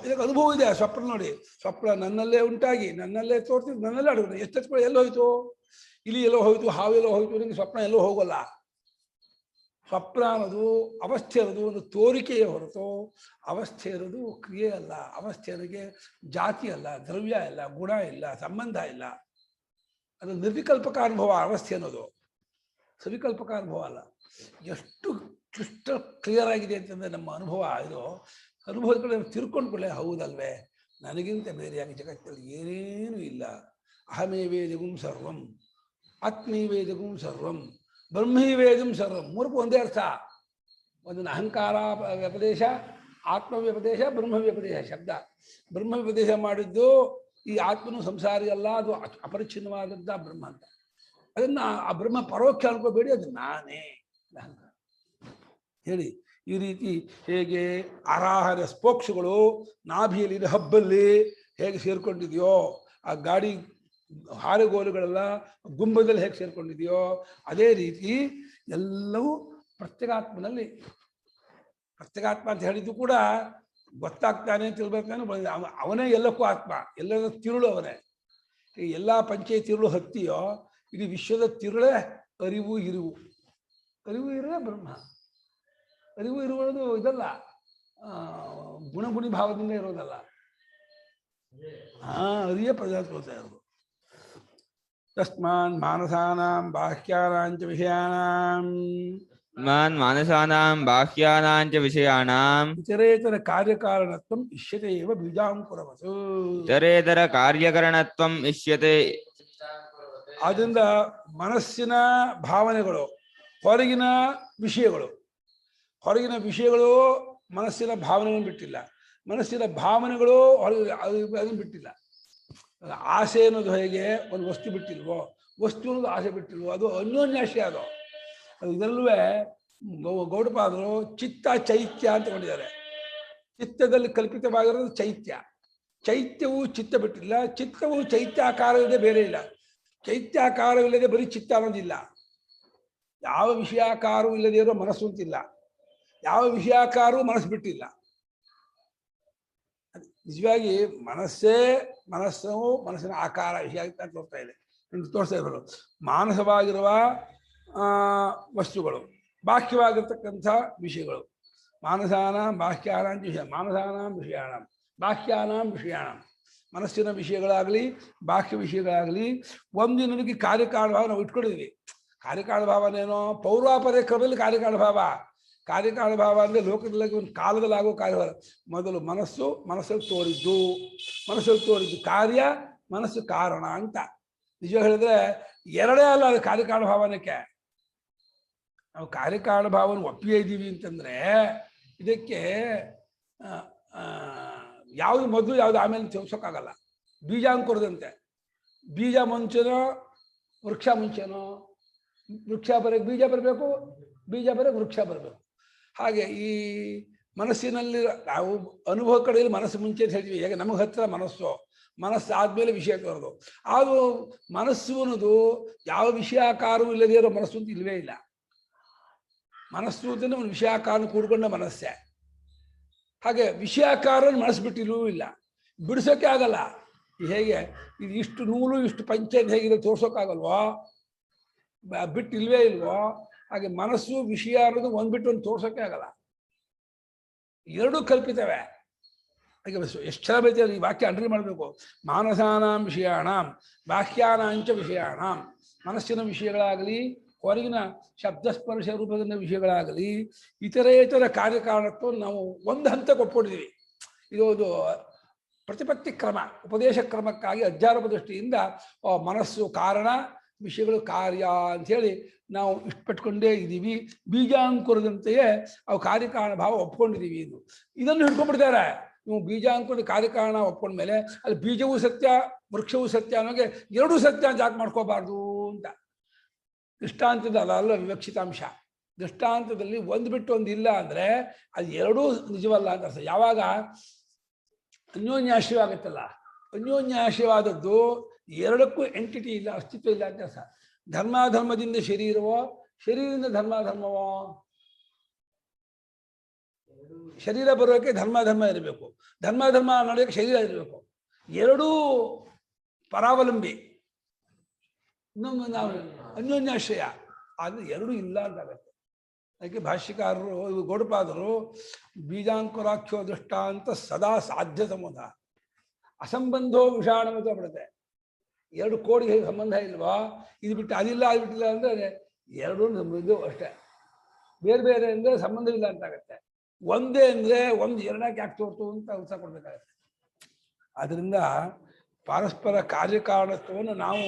ಇದಕ್ಕೆ ಅನುಭವ ಇದೆ. ಸ್ವಪ್ನ ನೋಡಿ, ಸ್ವಪ್ನ ನನ್ನಲ್ಲೇ ಉಂಟಾಗಿ ನನ್ನಲ್ಲೇ ತೋರ್ತಿದ್ದು, ನನ್ನಲ್ಲೇ ಅಡಗೋದು. ಎಷ್ಟೆಷ್ಟು ಎಲ್ಲೋ ಹೋಯ್ತು, ಇಲಿ ಎಲ್ಲೋ ಹೋಯ್ತು, ಹಾವು ಎಲ್ಲೋ ಹೋಯ್ತು, ನಿಮಗೆ ಸ್ವಪ್ನ ಎಲ್ಲೋ ಹೋಗಲ್ಲ. ಸ್ವಪ್ನ ಅನ್ನೋದು ಅವಸ್ಥೆ ಇರೋದು ಒಂದು ತೋರಿಕೆಯೇ ಹೊರತು ಅವಸ್ಥೆ ಇರೋದು ಕ್ರಿಯೆ ಅಲ್ಲ. ಅವಸ್ಥೆಗೆ ಜಾತಿ ಅಲ್ಲ, ದ್ರವ್ಯ ಇಲ್ಲ, ಗುಣ ಇಲ್ಲ, ಸಂಬಂಧ ಇಲ್ಲ. ಅದು ನಿರ್ವಿಕಲ್ಪಕ ಅನುಭವ ಅವಸ್ಥೆ ಅನ್ನೋದು, ಸವಿಕಲ್ಪಕ ಅನುಭವ ಅಲ್ಲ. ಎಷ್ಟು ಕ್ರಿಸ್ಟಲ್ ಕ್ಲಿಯರ್ ಆಗಿದೆ ಅಂತಂದರೆ ನಮ್ಮ ಅನುಭವ. ಇದು ಅನುಭವದ ಕಡೆ ತಿರ್ಕೊಂಡು ಕೂಡ ಹೌದಲ್ವೇ, ನನಗಿಂತ ಬೇರೆಯಾಗಿ ಜಗತ್ತಲ್ಲಿ ಏನೇನೂ ಇಲ್ಲ. ಅಹಮೇ ವೇದಗುಂ ಸರ್ವಂ, ಆತ್ಮೀ ವೇದಗುಂ ಸರ್ವಂ, ಬ್ರಹ್ಮೀ ವೇದಂ ಸರ್ವಂ. 3 ಒಂದೇ ಅರ್ಥ. ಒಂದನ್ನು ಅಹಂಕಾರ ವ್ಯಪದೇಶ, ಆತ್ಮ ವ್ಯಪದೇಶ, ಬ್ರಹ್ಮ ವ್ಯಪದೇಶ. ಶಬ್ದ ಬ್ರಹ್ಮ ವ್ಯಪದೇಶ ಮಾಡಿದ್ದು ಈ ಆತ್ಮನು ಸಂಸಾರಿ ಅಲ್ಲ, ಅದು ಅಪರಿಚ್ಛಿನ್ನವಾದದ್ದ ಬ್ರಹ್ಮ ಅಂತ. ಅದನ್ನು ಆ ಬ್ರಹ್ಮ ಪರೋಕ್ಷ ಅನ್ಕೋಬೇಡಿ, ಅದು ನಾನೇ ಅಹಂಕಾರ ಹೇಳಿ. ಈ ರೀತಿ ಹೇಗೆ ಆರಾಹನ ಸ್ಪೋಕ್ಸ್ಗಳು ನಾಭಿಯಲ್ಲಿ ಹಬ್ಬಲ್ಲಿ ಹೇಗೆ ಸೇರ್ಕೊಂಡಿದೆಯೋ, ಆ ಗಾಡಿ ಹಾರುಗೋಲುಗಳೆಲ್ಲ ಗುಂಬದಲ್ಲಿ ಹೇಗೆ ಸೇರ್ಕೊಂಡಿದೆಯೋ, ಅದೇ ರೀತಿ ಎಲ್ಲವೂ ಪ್ರತ್ಯಗಾತ್ಮನಲ್ಲಿ. ಪ್ರತ್ಯಗಾತ್ಮ ಅಂತ ಹೇಳಿದ್ದು ಕೂಡ ಗೊತ್ತಾಗ್ತಾನೆ, ತಿಳ್ಬೇಕಾನೆ, ಅವನೇ ಎಲ್ಲಕ್ಕೂ ಆತ್ಮ, ಎಲ್ಲರ ತಿರುಳು ಅವನೇ. ಎಲ್ಲ ಪಂಚೆ ತಿರುಳು ಹತ್ತಿಯೋ, ಇಡೀ ವಿಶ್ವದ ತಿರುಳೇ ಅರಿವು ಇರುವು. ಅರಿವು ಇರುವೇ ಬ್ರಹ್ಮ. ಅರಿವು ಇರುವುದು ಇದಲ್ಲ, ಗುಣಗುಣಿ ಭಾವದಿಂದ ಇರೋದಲ್ಲ. ಅರಿಯೇ ಪದಾರ್ಥ ಇರೋದು. ತಸ್ಮಾನ್ ಮಾನಸಾನಾಂ ಬಾಹ್ಯಾನಾಂಚ ವಿಷಯಾನಾಂ ಮಾನಸಾನಾಂ ಬಾಹ್ಯಾನಾಂಚ ವಿಷಯಾನಾಂ ಇತರೇತರ ಕಾರ್ಯಕಾರಣತ್ವಂ ಇಷ್ಯತೆ ಏವ ಬೀಜಾಂಕುರವತು. ಇತರೇತರ ಕಾರ್ಯಕರಣತ್ವಂ ಇಷ್ಯತೆ. ಆದ್ದರಿಂದ ಮನಸ್ಸಿನ ಭಾವನೆಗಳು, ಹೊರಗಿನ ವಿಷಯಗಳು, ಹೊರಗಿನ ವಿಷಯಗಳು ಮನಸ್ಸಿನ ಭಾವನೆಗಳನ್ನು ಬಿಟ್ಟಿಲ್ಲ, ಮನಸ್ಸಿನ ಭಾವನೆಗಳು ಅದನ್ನು ಬಿಟ್ಟಿಲ್ಲ. ಆಸೆ ಅನ್ನೋದು ಹೇಗೆ ಒಂದು ವಸ್ತು ಬಿಟ್ಟಿಲ್ವೋ, ವಸ್ತು ಅನ್ನೋದು ಆಸೆ ಬಿಟ್ಟಿಲ್ವೋ, ಅದು ಅನ್ಯೋನ್ಯಾಶ್ರಯ. ಅದು ಇದರಲ್ಲೂ ಗೌಡಪಾದರು ಚಿತ್ತ ಚೈತ್ಯ ಅಂತ ಕೊಂಡಿದ್ದಾರೆ. ಚಿತ್ತದಲ್ಲಿ ಕಲ್ಪಿತವಾಗಿರೋದು ಚೈತ್ಯ. ಚೈತ್ಯವು ಚಿತ್ತ ಬಿಟ್ಟಿಲ್ಲ, ಚಿತ್ತವು ಚೈತ್ಯಾಕಾರವಿಲ್ಲದೆ ಬೇರೆ ಇಲ್ಲ. ಚೈತ್ಯಾಕಾರವಿಲ್ಲದೆ ಬರೀ ಚಿತ್ತ ಅನ್ನೋದಿಲ್ಲ. ಯಾವ ವಿಷಯಾಕಾರವೂ ಇಲ್ಲದೇ ಇರೋ ಮನಸ್ಸು ಅಂತಿಲ್ಲ, ಯಾವ ವಿಷಯಾಕಾರವೂ ಮನಸ್ಸು ಬಿಟ್ಟಿಲ್ಲ. ನಿಜವಾಗಿ ಮನಸ್ಸಿನ ಆಕಾರ ವಿಷಯ ಅಂತ ತೋರ್ತಾ ಇದೆ, ತೋರಿಸ್ತಾ ಇರೋದು. ಮಾನಸವಾಗಿರುವ ವಸ್ತುಗಳು, ಬಾಹ್ಯವಾಗಿರ್ತಕ್ಕಂಥ ವಿಷಯಗಳು. ಮಾನಸಾನಾಂ ಬಾಹ್ಯಾನಾಂ ವಿಷಯ, ಮಾನಸಾನಾಂ ವಿಷಯಾಣಂ ಬಾಹ್ಯಾನಾಂ ವಿಷಯಾಣಂ. ಮನಸ್ಸಿನ ವಿಷಯಗಳಾಗಲಿ ಬಾಹ್ಯ ವಿಷಯಗಳಾಗಲಿ ಒಂದಿನಕ್ಕೆ ಕಾರ್ಯಕಾರಣ ಭಾವ ನಾವು ಇಟ್ಕೊಂಡಿದ್ವಿ. ಕಾರ್ಯಕಾರಣ ಭಾವನೇನೋ ಪೌರಾಪರ್ಯ ಕ್ರಮದಲ್ಲಿ ಕಾರ್ಯಕಾರಣ ಭಾವ. ಕಾರ್ಯಕಾರಣ ಭಾವ ಅಂದರೆ ಲೋಕದಲ್ಲಿ ಒಂದು ಕಾಲದಲ್ಲಾಗೋ ಕಾರ್ಯಭಾವ. ಮೊದಲು ಮನಸ್ಸಲ್ಲಿ ತೋರಿದ್ದು ಕಾರ್ಯ, ಮನಸ್ಸು ಕಾರಣ ಅಂತ. ನಿಜ ಹೇಳಿದ್ರೆ ಎರಡೇ ಅಲ್ಲ ಅದು ಕಾರ್ಯಕಾರಣ ಭಾವನಕ್ಕೆ. ನಾವು ಕಾರ್ಯಕಾರಣ ಭಾವನ ಒಪ್ಪಿಯೇ ಇದ್ದೀವಿ ಅಂತಂದ್ರೆ ಇದಕ್ಕೆ ಯಾವುದು ಮೊದಲು ಯಾವುದು ಆಮೇಲೆ ತೋರ್ಸೋಕ್ಕಾಗಲ್ಲ. ಬೀಜಾಂಕುರದಂತೆ, ಬೀಜ ಮುಂಚೆನೋ ವೃಕ್ಷ ಮುಂಚೆನೋ, ವೃಕ್ಷ ಬರೋಕ್ಕೆ ಬೀಜ ಬರಬೇಕು, ಬೀಜ ಬರೋಕ್ಕೆ ವೃಕ್ಷ ಬರಬೇಕು. ಹಾಗೆ ಈ ಮನಸ್ಸಿನಲ್ಲಿ ನಾವು ಅನುಭವ ಕಡೆಯಲ್ಲಿ ಮನಸ್ಸು ಮುಂಚೆ ಅಂತ ಹೇಳ್ತೀವಿ. ಹೇಗೆ ನಮಗೆ ಹತ್ತಿರ ಮನಸ್ಸು ಆದಮೇಲೆ ವಿಷಯ ತೋರೋದು. ಅದು ಮನಸ್ಸು ಅನ್ನೋದು ಯಾವ ವಿಷಯಾಕಾರವೂ ಇಲ್ಲದೇ ಇರೋ ಮನಸ್ಸು ಅಂತ ಇಲ್ಲವೇ ಇಲ್ಲ. ಮನಸ್ಸು ಅಂತಂದ್ರೆ ಒಂದು ವಿಷಯಾಕಾರ ಕೂಡ್ಕೊಂಡ ಮನಸ್ಸೇ. ಹಾಗೆ ವಿಷಯಾಕಾರ ಮನಸ್ಸು ಬಿಟ್ಟಿಲ್ಲವೂ ಇಲ್ಲ, ಬಿಡಿಸೋಕೆ ಆಗಲ್ಲ. ಹೇಗೆ ಇದು ಇಷ್ಟು ನೂಲು ಇಷ್ಟು ಪಂಚೆ ಅಂತ ಹೇಗಿದೆ ತೋರ್ಸೋಕ್ಕಾಗಲ್ವೋ, ಬಿಟ್ಟಿಲ್ವೇ ಇಲ್ವೋ, ಹಾಗೆ ಮನಸ್ಸು ವಿಷಯ ಅನ್ನೋದು ಒಂದು ಬಿಟ್ಟು ಒಂದು ತೋರ್ಸೋಕೆ ಆಗಲ್ಲ. ಎರಡೂ ಕಲ್ಪಿತವೆ. ಹಾಗೆ ಎಷ್ಟು ಜನ ಬೈತಾರೆ ಈ ವಾಕ್ಯ ಅಂಡರ್ ಮಾಡಬೇಕು. ಮಾನಸಾನಾಂ ವಿಷಯಾಣಾಂ ಬಾಹ್ಯಾನಾಂಚ ವಿಷಯಾಣಾಂ. ಮನಸ್ಸಿನ ವಿಷಯಗಳಾಗಲಿ ಹೊರಗಿನ ಶಬ್ದಸ್ಪರ್ಶ ರೂಪದ ವಿಷಯಗಳಾಗಲಿ ಇತರ ಕಾರ್ಯಕಾರಣತ್ವವನ್ನು ನಾವು ಒಂದು ಹಂತಕ್ಕೆ ಒಪ್ಕೊಂಡಿದ್ದೀವಿ. ಇದೊಂದು ಪ್ರತಿಪತ್ತಿ ಕ್ರಮ, ಉಪದೇಶ ಕ್ರಮಕ್ಕಾಗಿ ಅಧ್ಯಾರೋಪ ದೃಷ್ಟಿಯಿಂದ ಮನಸ್ಸು ಕಾರಣ, ವಿಷಯಗಳು ಕಾರ್ಯ ಅಂಥೇಳಿ ನಾವು ಇಷ್ಟಪಟ್ಕೊಂಡೇ ಇದ್ದೀವಿ. ಬೀಜಾಂಕುರದಂತೆಯೇ ಅವು ಕಾರ್ಯಕಾರಣ ಭಾವ ಒಪ್ಕೊಂಡಿದ್ದೀವಿ. ಇದನ್ನು ಹಿಡ್ಕೊಂಡ್ಬಿಡ್ತಾರೆ. ನೀವು ಬೀಜಾಂಕುರದ ಕಾರ್ಯಕಾರಣ ಒಪ್ಕೊಂಡ್ಮೇಲೆ ಅಲ್ಲಿ ಬೀಜವೂ ಸತ್ಯ ವೃಕ್ಷವೂ ಸತ್ಯ ಅನ್ನೋಗೆ ಎರಡೂ ಸತ್ಯ ಅಂತ ಯಾಕೆ ಮಾಡ್ಕೋಬಾರ್ದು ಅಂತ. ದೃಷ್ಟಾಂತದ ಅಲ್ಲ ವಿವಕ್ಷಿತಾಂಶ. ದೃಷ್ಟಾಂತದಲ್ಲಿ ಒಂದು ಬಿಟ್ಟು ಒಂದು ಇಲ್ಲ ಅಂದರೆ ಅದು ಎರಡೂ ನಿಜವಲ್ಲ ಅಂತ ಅರ್ಥ. ಯಾವಾಗ ಅನ್ಯೋನ್ಯಾಶ್ರಯ ಆಗುತ್ತಲ್ಲ, ಅನ್ಯೋನ್ಯಾಶ್ರಯವಾದದ್ದು ಎರಡಕ್ಕೂ ಎಂಟಿಟಿ ಇಲ್ಲ, ಅಸ್ತಿತ್ವ ಇಲ್ಲ ಅಂತ ಅರ್ಥ. ಧರ್ಮಾಧರ್ಮದಿಂದ ಶರೀರವೋ, ಶರೀರದಿಂದ ಧರ್ಮಾಧರ್ಮವೋ? ಶರೀರ ಬರೋಕ್ಕೆ ಧರ್ಮಾಧರ್ಮ ಇರಬೇಕು, ಧರ್ಮಾಧರ್ಮ ನಡೆಯೋಕ್ಕೆ ಶರೀರ ಇರಬೇಕು. ಎರಡೂ ಪರಾವಲಂಬಿ. ಇನ್ನೊಂದು ನಾವು ಅನ್ಯೋನ್ಯಾಶ್ರಯ ಆದರೆ ಎರಡೂ ಇಲ್ಲ ಅಂತಾಗತ್ತೆ. ಅದಕ್ಕೆ ಭಾಷ್ಯಕಾರರು ಗೌಡಪಾದರು ಬೀಜಾಂಕುರಾಖ್ಯೋ ದೃಷ್ಟ ಅಂತ ಸದಾ ಸಾಧ್ಯ ಸಮುದ ಅಸಂಬಂಧೋ ವಿಷಾಣಮತ ಬಿಡುತ್ತೆ. ಎರಡು ಕೋಡಿಗೆ ಸಂಬಂಧ ಇಲ್ವಾ, ಇದು ಬಿಟ್ಟು ಅದಿಲ್ಲ ಅದು ಬಿಟ್ಟಿಲ್ಲ ಅಂದರೆ ಎರಡೂ ಇದು ಅಷ್ಟೇ. ಬೇರೆ ಬೇರೆ ಅಂದರೆ ಸಂಬಂಧವಿಲ್ಲ ಅಂತಾಗತ್ತೆ. ಒಂದೇ ಅಂದರೆ ಒಂದು ಎರಡಕ್ಕೆ ಯಾಕೆ ತೋರ್ತು ಅಂತ ಉತ್ತರ ಕೊಡಬೇಕಾಗತ್ತೆ. ಆದ್ದರಿಂದ ಪರಸ್ಪರ ಕಾರ್ಯಕಾರಣತ್ವವನ್ನು ನಾವು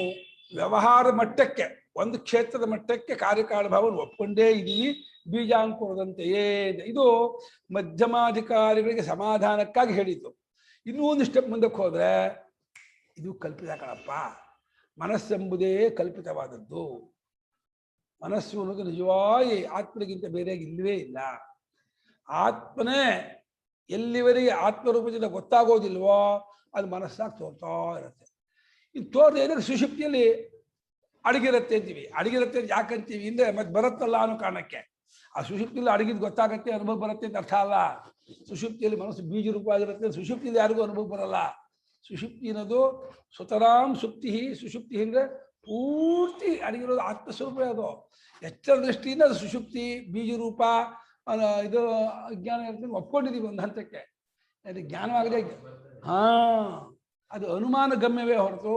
ವ್ಯವಹಾರ ಮಟ್ಟಕ್ಕೆ, ಒಂದು ಕ್ಷೇತ್ರದ ಮಟ್ಟಕ್ಕೆ ಕಾರ್ಯಕಾರಣ ಭಾವವನ್ನು ಒಪ್ಕೊಂಡೇ ಇದ್ದೀವಿ, ಬೀಜಾಂಕುರದಂತೆಯೇ. ಇದು ಮಧ್ಯಮಾಧಿಕಾರಿಗಳಿಗೆ ಸಮಾಧಾನಕ್ಕಾಗಿ ಹೇಳಿದ್ದು. ಇನ್ನೂ ಒಂದು ಸ್ಟೆಪ್ ಮುಂದಕ್ಕೆ ಹೋದರೆ ಇದು ಕಲ್ಪಿತ ಕಣಪ್ಪ, ಮನಸ್ಸೆಂಬುದೇ ಕಲ್ಪಿತವಾದದ್ದು. ಮನಸ್ಸು ಅನ್ನೋದು ನಿಜವಾಗಿ ಆತ್ಮನಿಗಿಂತ ಬೇರೆಯಾಗಿ ಇಲ್ಲವೇ ಇಲ್ಲ. ಆತ್ಮನೇ ಎಲ್ಲಿವರೆಗೆ ಆತ್ಮರೂಪದಿಂದ ಗೊತ್ತಾಗೋದಿಲ್ವೋ ಅದು ಮನಸ್ಸಾಗಿ ತೋರ್ತಾ ಇರುತ್ತೆ. ಇದು ತೋರದೆ ಏನಕ್ಕೆ ಸುಷುಪ್ತಿಯಲ್ಲಿ ಅಡಗಿರುತ್ತೆ ಅಂತೀವಿ. ಅಡಗಿರುತ್ತೆ ಯಾಕಂತೀವಿ ಅಂದರೆ ಮತ್ತೆ ಬರುತ್ತಲ್ಲ ಅನ್ನೋ ಕಾರಣಕ್ಕೆ. ಆ ಸುಷುಪ್ತಿಯಲ್ಲಿ ಅಡಗಿದ್ದು ಗೊತ್ತಾಗತ್ತೆ, ಅನುಭವ ಬರುತ್ತೆ ಅಂತ ಅರ್ಥ ಅಲ್ಲ. ಸುಷುಪ್ತಿಯಲ್ಲಿ ಮನಸ್ಸು ಬೀಜ ರೂಪವಾಗಿರುತ್ತೆ. ಸುಷುಪ್ತಿಯಲ್ಲಿ ಯಾರಿಗೂ ಅನುಭವ ಬರಲ್ಲ. ಸುಷುಪ್ತಿ ಅನ್ನೋದು ಸುತರಾಂ ಸುಪ್ತಿ. ಸುಷುಪ್ತಿ ಅಂದರೆ ಪೂರ್ತಿ ಅಡಗಿರೋದು ಆತ್ಮಸ್ವರೂಪ. ಅದು ಎಚ್ಚರ ದೃಷ್ಟಿಯಿಂದ ಅದು ಸುಷುಪ್ತಿ ಬೀಜ ರೂಪ ಇದು ಅಜ್ಞಾನ ಇರ್ತದೆ ಒಪ್ಕೊಂಡಿದ್ದೀವಿ ಒಂದು ಹಂತಕ್ಕೆ. ಅದು ಜ್ಞಾನವಾಗದೆ ಅದು ಅನುಮಾನ ಗಮ್ಯವೇ ಹೊರತು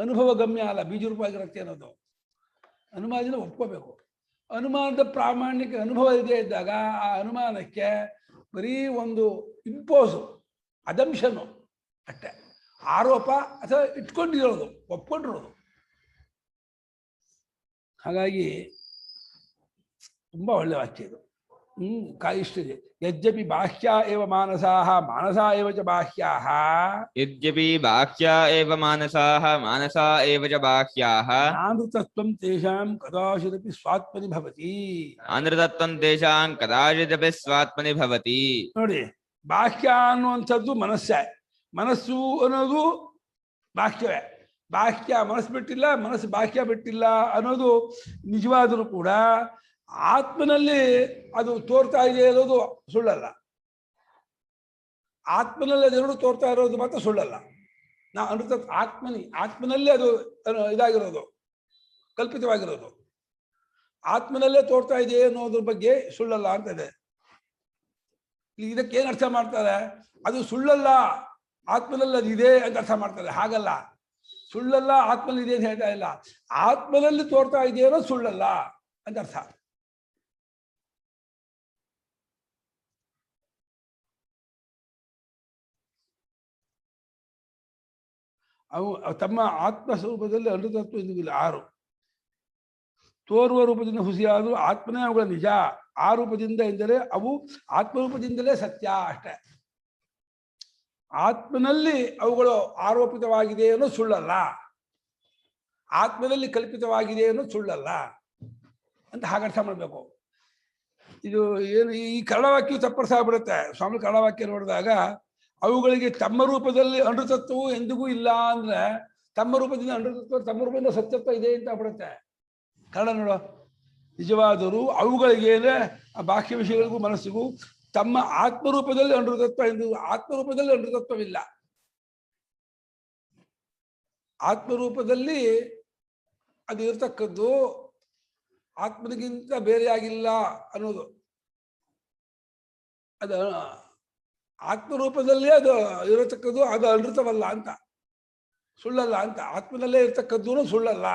ಅನುಭವ ಗಮ್ಯ ಅಲ್ಲ. ಬೀಜ ರೂಪ ಆಗಿರುತ್ತೆ ಅನ್ನೋದು ಅನುಮಾನದಿಂದ ಒಪ್ಕೋಬೇಕು. ಅನುಮಾನದ ಪ್ರಾಮಾಣಿಕ ಅನುಭವ ಇದೇ ಇದ್ದಾಗ ಆ ಅನುಮಾನಕ್ಕೆ ಬರೀ ಒಂದು ಇಂಪೋಸು, ಅದಂಶನು ಅಷ್ಟೇ, ಆರೋಪ ಅಥವಾ ಇಟ್ಕೊಂಡಿರೋದು, ಒಪ್ಕೊಂಡಿರೋದು. ಹಾಗಾಗಿ ತುಂಬ ಒಳ್ಳೆ ವಾಕ್ಯ ಇದು. ಇಷ್ಟಿದೆ. ಯದ್ಯಪಿ ಬಾಹ್ಯ ಏವ ಮಾನಸಾಹ ಮಾನಸಾ ಏವ ಚ ಬಾಹ್ಯಾಹ. ಯದ್ಯಪಿ ಬಾಹ್ಯ ಏವ ಮಾನಸಾಹ ಮಾನಸಾ ಏವ ಚ ಬಾಹ್ಯಾಹ. ಆನೃತತ್ವಂ ತೇಷಾಂ ಕದಾಚಿದಪಿ ಸ್ವಾತ್ಮನಿ ಭವತಿ. ಆನೃತತ್ವಂ ತೇಷಾಂ ಕದಾಚಿದಪಿ ಸ್ವಾತ್ಮನಿ ಭವತಿ. ನೋಡಿ, ಬಾಹ್ಯ ಅನ್ನುವಂಥದ್ದು ಮನಸ್ಸೇ. ಮನಸ್ಸು ಅನ್ನೋದು ಬಾಹ್ಯವೇ. ಬಾಹ್ಯ ಮನಸ್ಸು ಬಿಟ್ಟಿಲ್ಲ, ಮನಸ್ಸು ಬಾಹ್ಯ ಬಿಟ್ಟಿಲ್ಲ ಅನ್ನೋದು ನಿಜವಾದರೂ ಕೂಡ ಆತ್ಮನಲ್ಲಿ ಅದು ತೋರ್ತಾ ಇದೆ ಇರೋದು ಸುಳ್ಳಲ್ಲ. ಆತ್ಮನಲ್ಲಿ ಅದೆರಡು ತೋರ್ತಾ ಇರೋದು ಮಾತ್ರ ಸುಳ್ಳಲ್ಲ. ನಾ ಅನೃತ ಆತ್ಮನಲ್ಲಿ ಅದು ಇದಾಗಿರೋದು, ಕಲ್ಪಿತವಾಗಿರೋದು. ಆತ್ಮನಲ್ಲೇ ತೋರ್ತಾ ಇದೆ ಅನ್ನೋದ್ರ ಬಗ್ಗೆ ಸುಳ್ಳಲ್ಲ ಅಂತದೆ. ಇದಕ್ಕೆ ಏನ್ ಅರ್ಥ ಮಾಡ್ತಾರೆ? ಅದು ಸುಳ್ಳಲ್ಲ, ಆತ್ಮನಲ್ಲಿ ಅದು ಇದೆ ಅಂತ ಅರ್ಥ ಮಾಡ್ತಾರೆ. ಹಾಗಲ್ಲ, ಸುಳ್ಳಲ್ಲ ಆತ್ಮನಲ್ಲಿ ಇದೆ ಅಂತ ಹೇಳ್ತಾ ಇಲ್ಲ, ಆತ್ಮನಲ್ಲಿ ತೋರ್ತಾ ಇದೆ ಅನ್ನೋದು ಸುಳ್ಳಲ್ಲ ಅಂತ ಅರ್ಥ. ಅವು ತಮ್ಮ ಆತ್ಮಸ್ವರೂಪದಲ್ಲಿ ಅನೃತತ್ವ ಎಂದಿಲ್ಲ. 6 ತೋರುವ ರೂಪದಿಂದ ಹುಸಿಯಾದರೂ ಆತ್ಮನೇ ಅವುಗಳ ನಿಜ. ಆ ರೂಪದಿಂದ ಎಂದರೆ ಅವು ಆತ್ಮರೂಪದಿಂದಲೇ ಸತ್ಯ ಅಷ್ಟೇ. ಆತ್ಮನಲ್ಲಿ ಅವುಗಳು ಆರೋಪಿತವಾಗಿದೆ ಅನ್ನೋ ಸುಳ್ಳಲ್ಲ, ಆತ್ಮನಲ್ಲಿ ಕಲ್ಪಿತವಾಗಿದೆ ಅನ್ನೋ ಸುಳ್ಳಲ್ಲ ಅಂತ ಹಾಗರ್ಥ ಮಾಡಬೇಕು. ಇದು ಏನು ಈ ಕನ್ನಡ ವಾಕ್ಯ ತಪ್ಪರ್ಸಾಗ್ಬಿಡುತ್ತೆ. ಸ್ವಾಮಿ ಕನ್ನಡ ವಾಕ್ಯ ನೋಡಿದಾಗ ಅವುಗಳಿಗೆ ತಮ್ಮ ರೂಪದಲ್ಲಿ ಅನೃತತ್ವವು ಎಂದಿಗೂ ಇಲ್ಲ ಅಂದ್ರೆ ತಮ್ಮ ರೂಪದಿಂದ ಅನೃತತ್ವ, ತಮ್ಮ ರೂಪದಿಂದ ಸತ್ಯತ್ವ ಇದೆ ಅಂತ ಬಿಡುತ್ತೆ. ಕನ್ನಡ ನೋಡು, ನಿಜವಾದರೂ ಅವುಗಳಿಗೇನೆ ಆ ಬಾಹ್ಯ ವಿಷಯಗಳಿಗೂ ಮನಸ್ಸಿಗೂ ತಮ್ಮ ಆತ್ಮರೂಪದಲ್ಲಿ ಅನೃತತ್ವ ಎಂದು, ಆತ್ಮರೂಪದಲ್ಲಿ ಅನೃತತ್ವವಿಲ್ಲ. ಆತ್ಮರೂಪದಲ್ಲಿ ಅದು ಇರತಕ್ಕದ್ದು ಆತ್ಮನಿಗಿಂತ ಬೇರೆಯಾಗಿಲ್ಲ ಅನ್ನೋದು. ಅದು ಆತ್ಮರೂಪದಲ್ಲಿ ಅದು ಇರತಕ್ಕದ್ದು, ಅದು ಅನೃತವಲ್ಲ ಅಂತ, ಸುಳ್ಳಲ್ಲ ಅಂತ. ಆತ್ಮನಲ್ಲೇ ಇರ್ತಕ್ಕದ್ದು ಸುಳ್ಳಲ್ಲ,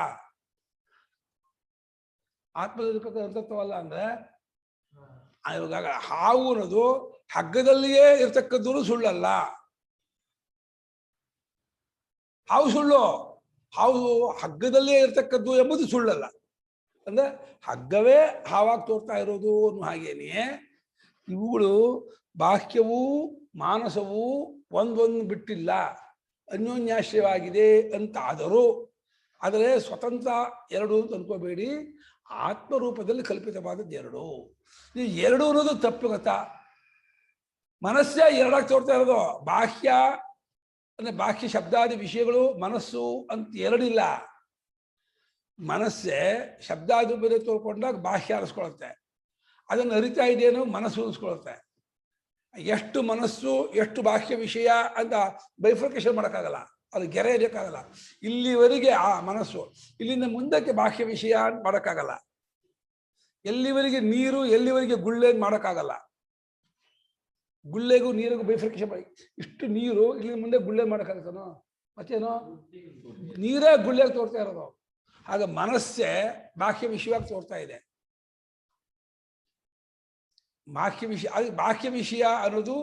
ಆತ್ಮದಲ್ಲಿ ಅನೃತತ್ವವಲ್ಲ ಅಂದ್ರೆ ಇವಾಗ ಹಾವು ಅನ್ನೋದು ಹಗ್ಗದಲ್ಲಿಯೇ ಇರ್ತಕ್ಕದ್ದು ಸುಳ್ಳಲ್ಲ. ಹಾವು ಸುಳ್ಳು, ಹಾವು ಹಗ್ಗದಲ್ಲಿಯೇ ಇರ್ತಕ್ಕದ್ದು ಎಂಬುದು ಸುಳ್ಳಲ್ಲ. ಅಂದ್ರೆ ಹಗ್ಗವೇ ಹಾವಾಗಿ ತೋರ್ತಾ ಇರೋದು ಅನ್ನೋ ಹಾಗೇನೆ ಇವುಗಳು ಬಾಹ್ಯವೂ ಮಾನಸವೂ ಒಂದೊಂದು ಬಿಟ್ಟಿಲ್ಲ, ಅನ್ಯೋನ್ಯಾಶ್ರಯವಾಗಿದೆ ಅಂತಾದರೂ ಆದರೆ ಸ್ವತಂತ್ರ ಎರಡು ಅಂತ ಅನ್ಕೋಬೇಡಿ. ಆತ್ಮರೂಪದಲ್ಲಿ ಕಲ್ಪಿತವಾದದ್ದು ಎರಡು. ನೀವು ಎರಡು ಅನ್ನೋದು ತಪ್ಪು ಗೊತ್ತಾ. ಮನಸ್ಸೇ ಎರಡಾಗಿ ತೋರ್ತಾ ಇರೋದು. ಬಾಹ್ಯ ಅಂದ್ರೆ ಬಾಹ್ಯ ಶಬ್ದಾದಿ ವಿಷಯಗಳು ಮನಸ್ಸು ಅಂತ ಎರಡಿಲ್ಲ. ಮನಸ್ಸೇ ಶಬ್ದಾದಿ ಬೇರೆ ತೋರ್ಕೊಂಡಾಗ ಬಾಹ್ಯ ಅನಿಸ್ಕೊಳುತ್ತೆ, ಅದನ್ನು ಅರಿತಾ ಇದೆಯೇನೋ ಮನಸ್ಸು ಅನಿಸ್ಕೊಳುತ್ತೆ. ಎಷ್ಟು ಮನಸ್ಸು ಎಷ್ಟು ಬಾಹ್ಯ ವಿಷಯ ಅಂತ ಬೈಫರ್ಕೇಶನ್ ಮಾಡೋಕ್ಕಾಗಲ್ಲ, ಅದು ಗೆರೆ ಇರೋಕ್ಕಾಗಲ್ಲ. ಇಲ್ಲಿವರೆಗೆ ಆ ಮನಸ್ಸು, ಇಲ್ಲಿಂದ ಮುಂದಕ್ಕೆ ಬಾಹ್ಯ ವಿಷಯ ಅಂತ ಮಾಡೋಕ್ಕಾಗಲ್ಲ. ಎಲ್ಲಿವರೆಗೆ ನೀರು, ಎಲ್ಲಿವರೆಗೆ ಗುಳ್ಳೆ ಮಾಡೋಕ್ಕಾಗಲ್ಲ. ಗುಳ್ಳೆಗೂ ನೀರಿಗೂ ಬೈಫರ್ಕೇಶನ್ ಮಾಡಿ ಇಷ್ಟು ನೀರು ಇಲ್ಲಿಂದ ಮುಂದೆ ಗುಳ್ಳೆ ಮಾಡೋಕ್ಕಾಗತ್ತನೋ? ಮತ್ತೇನೋ ನೀರೇ ಗುಳ್ಳೆಗೆ ತೋರ್ತಾ ಇರೋದು. ಆಗ ಮನಸ್ಸೇ ಬಾಹ್ಯ ವಿಷಯವಾಗಿ ತೋರ್ತಾ ಇದೆ. ಬಾಹ್ಯ ವಿಷಯ ಅನ್ನೋದು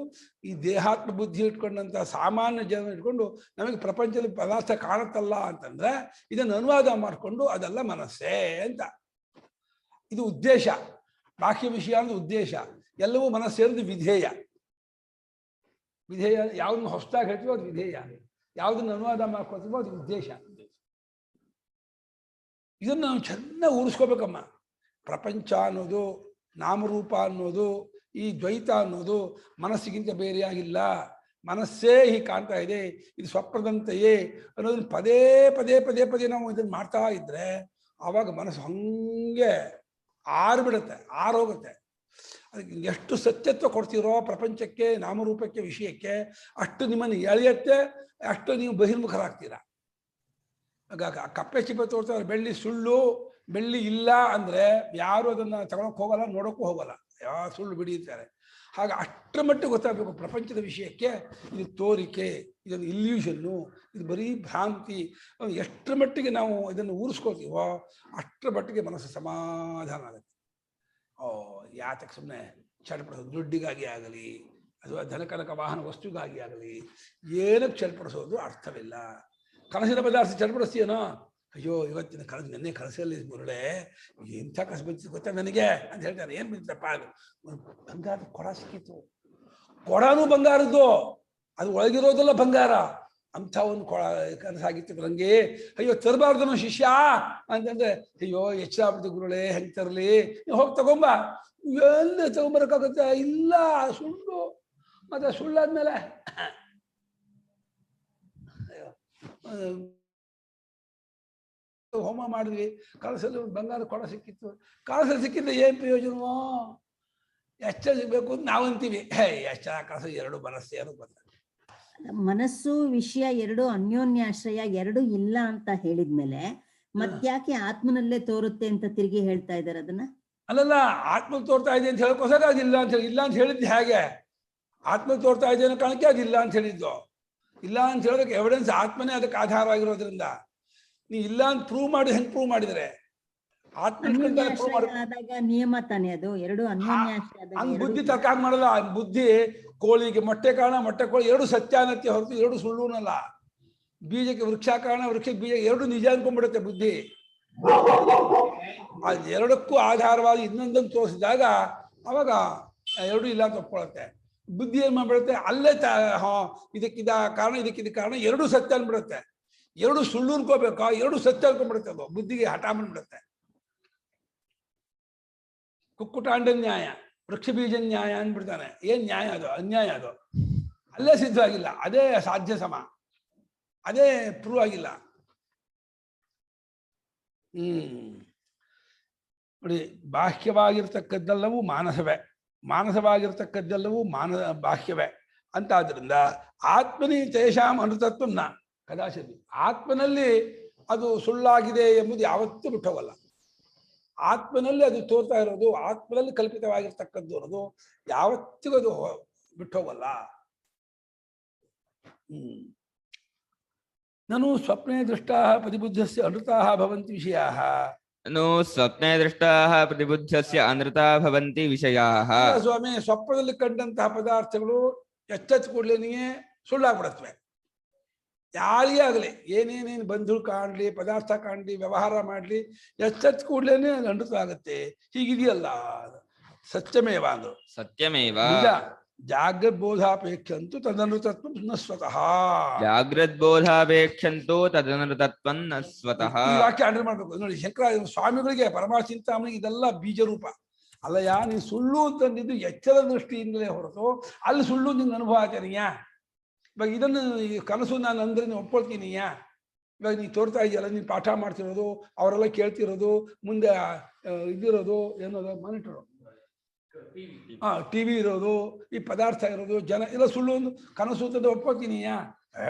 ಈ ದೇಹಾತ್ಮ ಬುದ್ಧಿ ಇಟ್ಕೊಂಡಂತ ಸಾಮಾನ್ಯ ಜನ ಇಟ್ಕೊಂಡು ನಮಗೆ ಪ್ರಪಂಚದಲ್ಲಿ ಪದಾರ್ಥ ಕಾಣುತ್ತಲ್ಲ ಅಂತಂದ್ರೆ ಇದನ್ನು ಅನುವಾದ ಮಾಡಿಕೊಂಡು ಅದೆಲ್ಲ ಮನಸ್ಸೇ ಅಂತ. ಇದು ಉದ್ದೇಶ. ಬಾಹ್ಯ ವಿಷಯ ಅಂದ್ರೆ ಉದ್ದೇಶ. ಎಲ್ಲವೂ ಮನಸ್ಸೇರಿದು ವಿಧೇಯ. ವಿಧೇಯ ಯಾವ್ದನ್ನು ಹೊಸದಾಗಿ ಹೇಳ್ತೀವೋ ಅದು ವಿಧೇಯ, ಯಾವುದನ್ನು ಅನುವಾದ ಮಾಡ್ಕೊಳ್ತೀವೋ ಅದು ಉದ್ದೇಶ. ಇದನ್ನು ನಾವು ಚೆನ್ನಾಗಿ ಊರಿಸ್ಕೋಬೇಕಮ್ಮ. ಪ್ರಪಂಚ ಅನ್ನೋದು, ನಾಮರೂಪ ಅನ್ನೋದು, ಈ ದ್ವೈತ ಅನ್ನೋದು ಮನಸ್ಸಿಗಿಂತ ಬೇರೆಯಾಗಿಲ್ಲ. ಮನಸ್ಸೇ ಹೀಗೆ ಕಾಣ್ತಾ ಇದೆ, ಇದು ಸ್ವಪ್ನದಂತೆಯೇ ಅನ್ನೋದನ್ನ ಪದೇ ಪದೇ ಪದೇ ಪದೇ ನಾವು ಇದನ್ನು ಮಾಡ್ತಾ ಇದ್ರೆ ಆವಾಗ ಮನಸ್ಸು ಹಂಗೆ ಆರ್ಬಿಡುತ್ತೆ, ಆರೋಗುತ್ತೆ. ಅದಕ್ಕೆ ಎಷ್ಟು ಸತ್ಯತ್ವ ಕೊಡ್ತೀರೋ ಪ್ರಪಂಚಕ್ಕೆ, ನಾಮರೂಪಕ್ಕೆ, ವಿಷಯಕ್ಕೆ, ಅಷ್ಟು ನಿಮ್ಮನ್ನು ಎಳೆಯುತ್ತೆ, ಅಷ್ಟು ನೀವು ಬಹಿರ್ಮುಖರಾಗ್ತೀರ. ಆಗ ಕಪ್ಪೆ ಚಿಪ್ಪೆ ತೋರ್ತಾರೆ ಬೆಳ್ಳಿ ಸುಳ್ಳು, ಬೆಳ್ಳಿ ಇಲ್ಲ ಅಂದ್ರೆ ಯಾರು ಅದನ್ನ ತಗೊಳಕ್ ಹೋಗಲ್ಲ, ನೋಡೋಕ್ಕೂ ಹೋಗಲ್ಲ, ಯಾವ ಸುಳ್ಳು ಬಿಡಿಯುತ್ತಾರೆ. ಹಾಗೆ ಅಷ್ಟರ ಮಟ್ಟಿಗೆ ಗೊತ್ತಾಗಬೇಕು ಪ್ರಪಂಚದ ವಿಷಯಕ್ಕೆ ಇದು ತೋರಿಕೆ, ಇದೊಂದು ಇಲ್ಯೂಷನ್ನು, ಇದು ಬರೀ ಭ್ರಾಂತಿ. ಎಷ್ಟರ ಮಟ್ಟಿಗೆ ನಾವು ಇದನ್ನು ಊರಿಸ್ಕೋತೀವೋ ಅಷ್ಟರ ಮಟ್ಟಿಗೆ ಮನಸ್ಸು ಸಮಾಧಾನ ಆಗುತ್ತೆ. ಯಾತಕ್ಕೆ ಸುಮ್ಮನೆ ಚಡ್ಪಡಿಸೋದು, ದುಡ್ಡಿಗಾಗಿ ಆಗಲಿ ಅಥವಾ ಧನಕನಕ ವಾಹನ ವಸ್ತುಗಾಗಿ ಆಗಲಿ ಏನಕ್ಕೆ ಚಡ್ಪಡಿಸೋದು ಅರ್ಥವಿಲ್ಲ. ಕನಸಿನ ಪದಾರ್ಥ ಚಡ್ಪಡಿಸ್ತೀಯನೋ, ಅಯ್ಯೋ ಇವತ್ತಿನ ಕನಸು ನೆನ್ನೆ ಕನಸಲ್ಲಿ ಮುರುಳೆ ಎಂಥ ಕನಸು ಬಂದಿತ್ತು ಗೊತ್ತಾ ನನಗೆ ಅಂತ ಹೇಳ್ತಾರೆ. ಏನು ಬಂದಿತ್ತಪ್ಪ? ಅದು ಬಂಗಾರದ ಕೊಡ ಸಿಕ್ಕಿತ್ತು. ಕೊಡನೂ ಬಂಗಾರದ್ದು, ಅದು ಒಳಗಿರೋದೆಲ್ಲ ಬಂಗಾರ. ಅಂಥ ಒಂದು ಕನಸಾಗಿತ್ತು ನನಗೆ. ಅಯ್ಯೋ ತರಬಾರ್ದನೋ ಶಿಷ್ಯ ಅಂತಂದ್ರೆ, ಅಯ್ಯೋ ಹೆಚ್ಚಾಗ್ಬಿಡ್ತು ಗುರುಳೆ, ಹೆಂಗೆ ತರಲಿ, ನೀವು ಹೋಗಿ ತಗೊಂಬ. ಎಲ್ಲಿ ತಗೊಂಬರಕ್ಕಾಗುತ್ತೆ? ಇಲ್ಲ, ಸುಳ್ಳು. ಮತ್ತೆ ಸುಳ್ಳಾದ್ಮೇಲೆ ಅಯ್ಯೋ ಹೋಮ ಮಾಡಿದ್ವಿ, ಕಳಸಲ್ಲಿ ಒಂದು ಬಂಗಾರ ಕೊಡ ಸಿಕ್ಕಿತ್ತು. ಕಳಸಲ್ಲಿ ಸಿಕ್ಕಿದ್ರೆ ಏನ್ ಪ್ರಯೋಜನವೋ? ಎಷ್ಟ ಸಿಗ್ಬೇಕು ಅಂತ ನಾವು ಅಂತೀವಿ. ಎಷ್ಟ ಕಳಸ ಎರಡು ಮನಸ್ಸು ಏನು ಬಂದ. ಮನಸ್ಸು ವಿಷಯ ಎರಡು ಅನ್ಯೋನ್ಯಾಶ್ರಯ ಎರಡು ಇಲ್ಲ ಅಂತ ಹೇಳಿದ್ಮೇಲೆ ಮತ್ಯಾಕೆ ಆತ್ಮನಲ್ಲೇ ತೋರುತ್ತೆ ಅಂತ ತಿರುಗಿ ಹೇಳ್ತಾ ಇದ್ದಾರೆ ಅದನ್ನ? ಅಲ್ಲಲ್ಲ, ಆತ್ಮ ತೋರ್ತಾ ಇದೆ ಅಂತ ಹೇಳಕ್ಕೋಸ್ಕರ ಅದಿಲ್ಲ ಅಂತ ಹೇಳಿ. ಇಲ್ಲ ಅಂತ ಹೇಳಿದ್ದು ಹೇಗೆ? ಆತ್ಮ ತೋರ್ತಾ ಇದೆ ಅನ್ನೋ ಕಾರಣಕ್ಕೆ ಅದಿಲ್ಲ ಅಂತ ಹೇಳಿದ್ದು. ಇಲ್ಲ ಅಂತ ಹೇಳೋದಕ್ಕೆ ಎವಿಡೆನ್ಸ್ ಆತ್ಮನೇ ಅದಕ್ಕೆ ಆಧಾರ ಆಗಿರೋದ್ರಿಂದ ನೀ ಇಲ್ಲ ಅಂತ ಪ್ರೂವ್ ಮಾಡಿ ಹೆಂಗ್ ಪ್ರೂವ್ ಮಾಡಿದ್ರೆ? ಆತ್ಮ ಆದಾಗ ನಿಯಮ ತಾನೇ ಅದು, ಎರಡು ಅನ್ಯೋನ್ಯಾಶ್ರಯ. ಹಂಗ್ ಬುದ್ಧಿ ತರ್ಕ ಮಾಡಲ್ಲ. ಬುದ್ಧಿ ಕೋಳಿಗೆ ಮೊಟ್ಟೆ ಕಾರಣ, ಮೊಟ್ಟೆ ಕೋಳಿ ಎರಡು ಸತ್ಯಾನತ್ಯ ಹೊರತು ಎರಡು ಸುಳ್ಳುನಲ್ಲ. ಬೀಜಕ್ಕೆ ವೃಕ್ಷ ಕಾರಣ, ವೃಕ್ಷಕ್ಕೆ ಬೀಜ ಎರಡು ನಿಜ ಅನ್ಕೊಂಡ್ಬಿಡುತ್ತೆ ಬುದ್ಧಿ. ಅದೆರಡಕ್ಕೂ ಆಧಾರವಾಗಿ ಇನ್ನೊಂದನ್ನು ತೋರಿಸಿದಾಗ ಅವಾಗ ಎರಡು ಇಲ್ಲ ಅಂತ ಒಪ್ಕೊಳತ್ತೆ. ಬುದ್ಧಿ ಏನ್ ಮಾಡ್ಬಿಡುತ್ತೆ, ಅಲ್ಲೇ ಇದಕ್ಕಿದ ಕಾರಣ ಇದಕ್ಕಿದ ಕಾರಣ ಎರಡು ಸತ್ಯ ಅನ್ಬಿಡುತ್ತೆ. ಎರಡು ಸುಳ್ಳು ಅನ್ಕೋಬೇಕಾ, ಎರಡು ಸತ್ಯ ಅನ್ಕೊಂಡ್ಬಿಡುತ್ತೆ. ಅದು ಬುದ್ಧಿಗೆ ಹಠ ಬಂದ್ಬಿಡುತ್ತೆ. ಕುಕ್ಕುಟಾಂಡ ನ್ಯಾಯ, ವೃಕ್ಷ ಬೀಜ ನ್ಯಾಯ ಅಂದ್ಬಿಡ್ತಾನೆ. ಏನ್ ನ್ಯಾಯ ಅದು? ಅನ್ಯಾಯ ಅದು. ಅಲ್ಲೇ ಸಿದ್ಧವಾಗಿಲ್ಲ, ಅದೇ ಸಾಧ್ಯ ಸಮ, ಅದೇ ಪ್ರೂವ್ ಆಗಿಲ್ಲ. ನೋಡಿ, ಬಾಹ್ಯವಾಗಿರ್ತಕ್ಕದ್ದೆಲ್ಲವೂ ಮಾನಸವೇ, ಮಾನಸವಾಗಿರ್ತಕ್ಕದ್ದೆಲ್ಲವೂ ಬಾಹ್ಯವೇ ಅಂತ. ಆದ್ರಿಂದ ಆತ್ಮನಿ ತೇಷಾಂ ಅನೃತತ್ವನ್ನ ಕದಾಚಿತ್. ಆತ್ಮನಲ್ಲಿ ಅದು ಸುಳ್ಳಾಗಿದೆ ಎಂಬುದು ಯಾವತ್ತೂ ಬಿಟ್ಟೋಗಲ್ಲ. ಆತ್ಮನಲ್ಲಿ ಅದು ತೋರ್ತಾ ಇರೋದು, ಆತ್ಮನಲ್ಲಿ ಕಲ್ಪಿತವಾಗಿರ್ತಕ್ಕದ್ದು ಅನ್ನೋದು ಯಾವತ್ತಿಗೂ ಅದು ಬಿಟ್ಟೋಗಲ್ಲ. ನಾನು ಸ್ವಪ್ನೇ ದೃಷ್ಟಾ ಪ್ರತಿಬುದ್ಧಸ್ಯ ಅನೃತಾ ಭವಂತಿ ವಿಷಯಾಃ. ನು ಸ್ವಪ್ನೇ ದೃಷ್ಟಾಃ ಪ್ರತಿಬುದ್ಧಸ್ಯ ಅನೃತಾ ಭವಂತಿ ವಿಷಯಾಃ. ಸ್ವಾಮಿ, ಸ್ವಪ್ನದಲ್ಲಿ ಕಂಡಂತಹ ಪದಾರ್ಥಗಳು ಎಚ್ಚೆತ್ತು ಕೂಡಲೇನೆಯೇ ಸುಳ್ಳಾಗ್ಬಿಡತ್ವೆ. ಯಾರಿಗೇ ಆಗಲಿ, ಏನೇನೇನು ಬಂಧು ಕಾಣ್ಲಿ, ಪದಾರ್ಥ ಕಾಣ್ಲಿ, ವ್ಯವಹಾರ ಮಾಡ್ಲಿ, ಎಚ್ಚೆತ್ತು ಕೂಡಲೇನೆ ಅದು ಅನೃತ ಆಗುತ್ತೆ. ಹೀಗಿದೆಯಲ್ಲ, ಸತ್ಯಮೇವ ಅದು. ಸತ್ಯಮೇವ. ನಿಜ. ಜಾಗ್ರದ್ಬೋಧಾಪೇಕ್ಷಂತು ತದನೃತತ್ವಂ ನ ಸ್ವತಃ. ಜಾಗ್ರದ್ಬೋಧಾಪೇಕ್ಷಂತು ತದನೃತತ್ವಂ ನ ಸ್ವತಃ. ಈ ವಾಕ್ಯ ಅಂಡರ್ ಮಾಡ್ಬೇಕು ನೋಡಿ. ಶಂಕರ ಸ್ವಾಮಿಗಳಿಗೆ, ಪರಮಾರ್ಥ ಚಿಂತಾಮಣಿಗೆ ಇದೆಲ್ಲ ಬೀಜರೂಪ. ಅಲ್ಲಯ್ಯ, ನೀನು ಸುಳ್ಳು ಅಂತಂದಿದ್ದು ಎಚ್ಚರ ದೃಷ್ಟಿಯಿಂದಲೇ ಹೊರತು ಅಲ್ಲಿ ಸುಳ್ಳು ನಿಂಗೆ ಅನುಭವ ಆಚರಣೆಯಾ? ಇವಾಗ ಇದನ್ನು ಕನಸು ನಾನು ಅಂದ್ರೆ ನೀವು ಒಪ್ಕೊಳ್ತೀನಿಯಾ? ಇವಾಗ ನೀನು ತೋರ್ತಾ ಇದೆಯಲ್ಲ, ನೀನು ಪಾಠ ಮಾಡ್ತಿರೋದು, ಅವರೆಲ್ಲ ಕೇಳ್ತಿರೋದು, ಮುಂದೆ ಇದಿರೋದು ಏನೋದು ಮಾನಿಟರು, ಟಿವಿ ಇರೋದು, ಈ ಪದಾರ್ಥ ಇರೋದು, ಜನ ಎಲ್ಲ ಸುಳ್ಳು ಒಂದು ಕನಸು ಅಂತಂದು ಒಪ್ಕೊಳ್ತೀನಿಯಾ?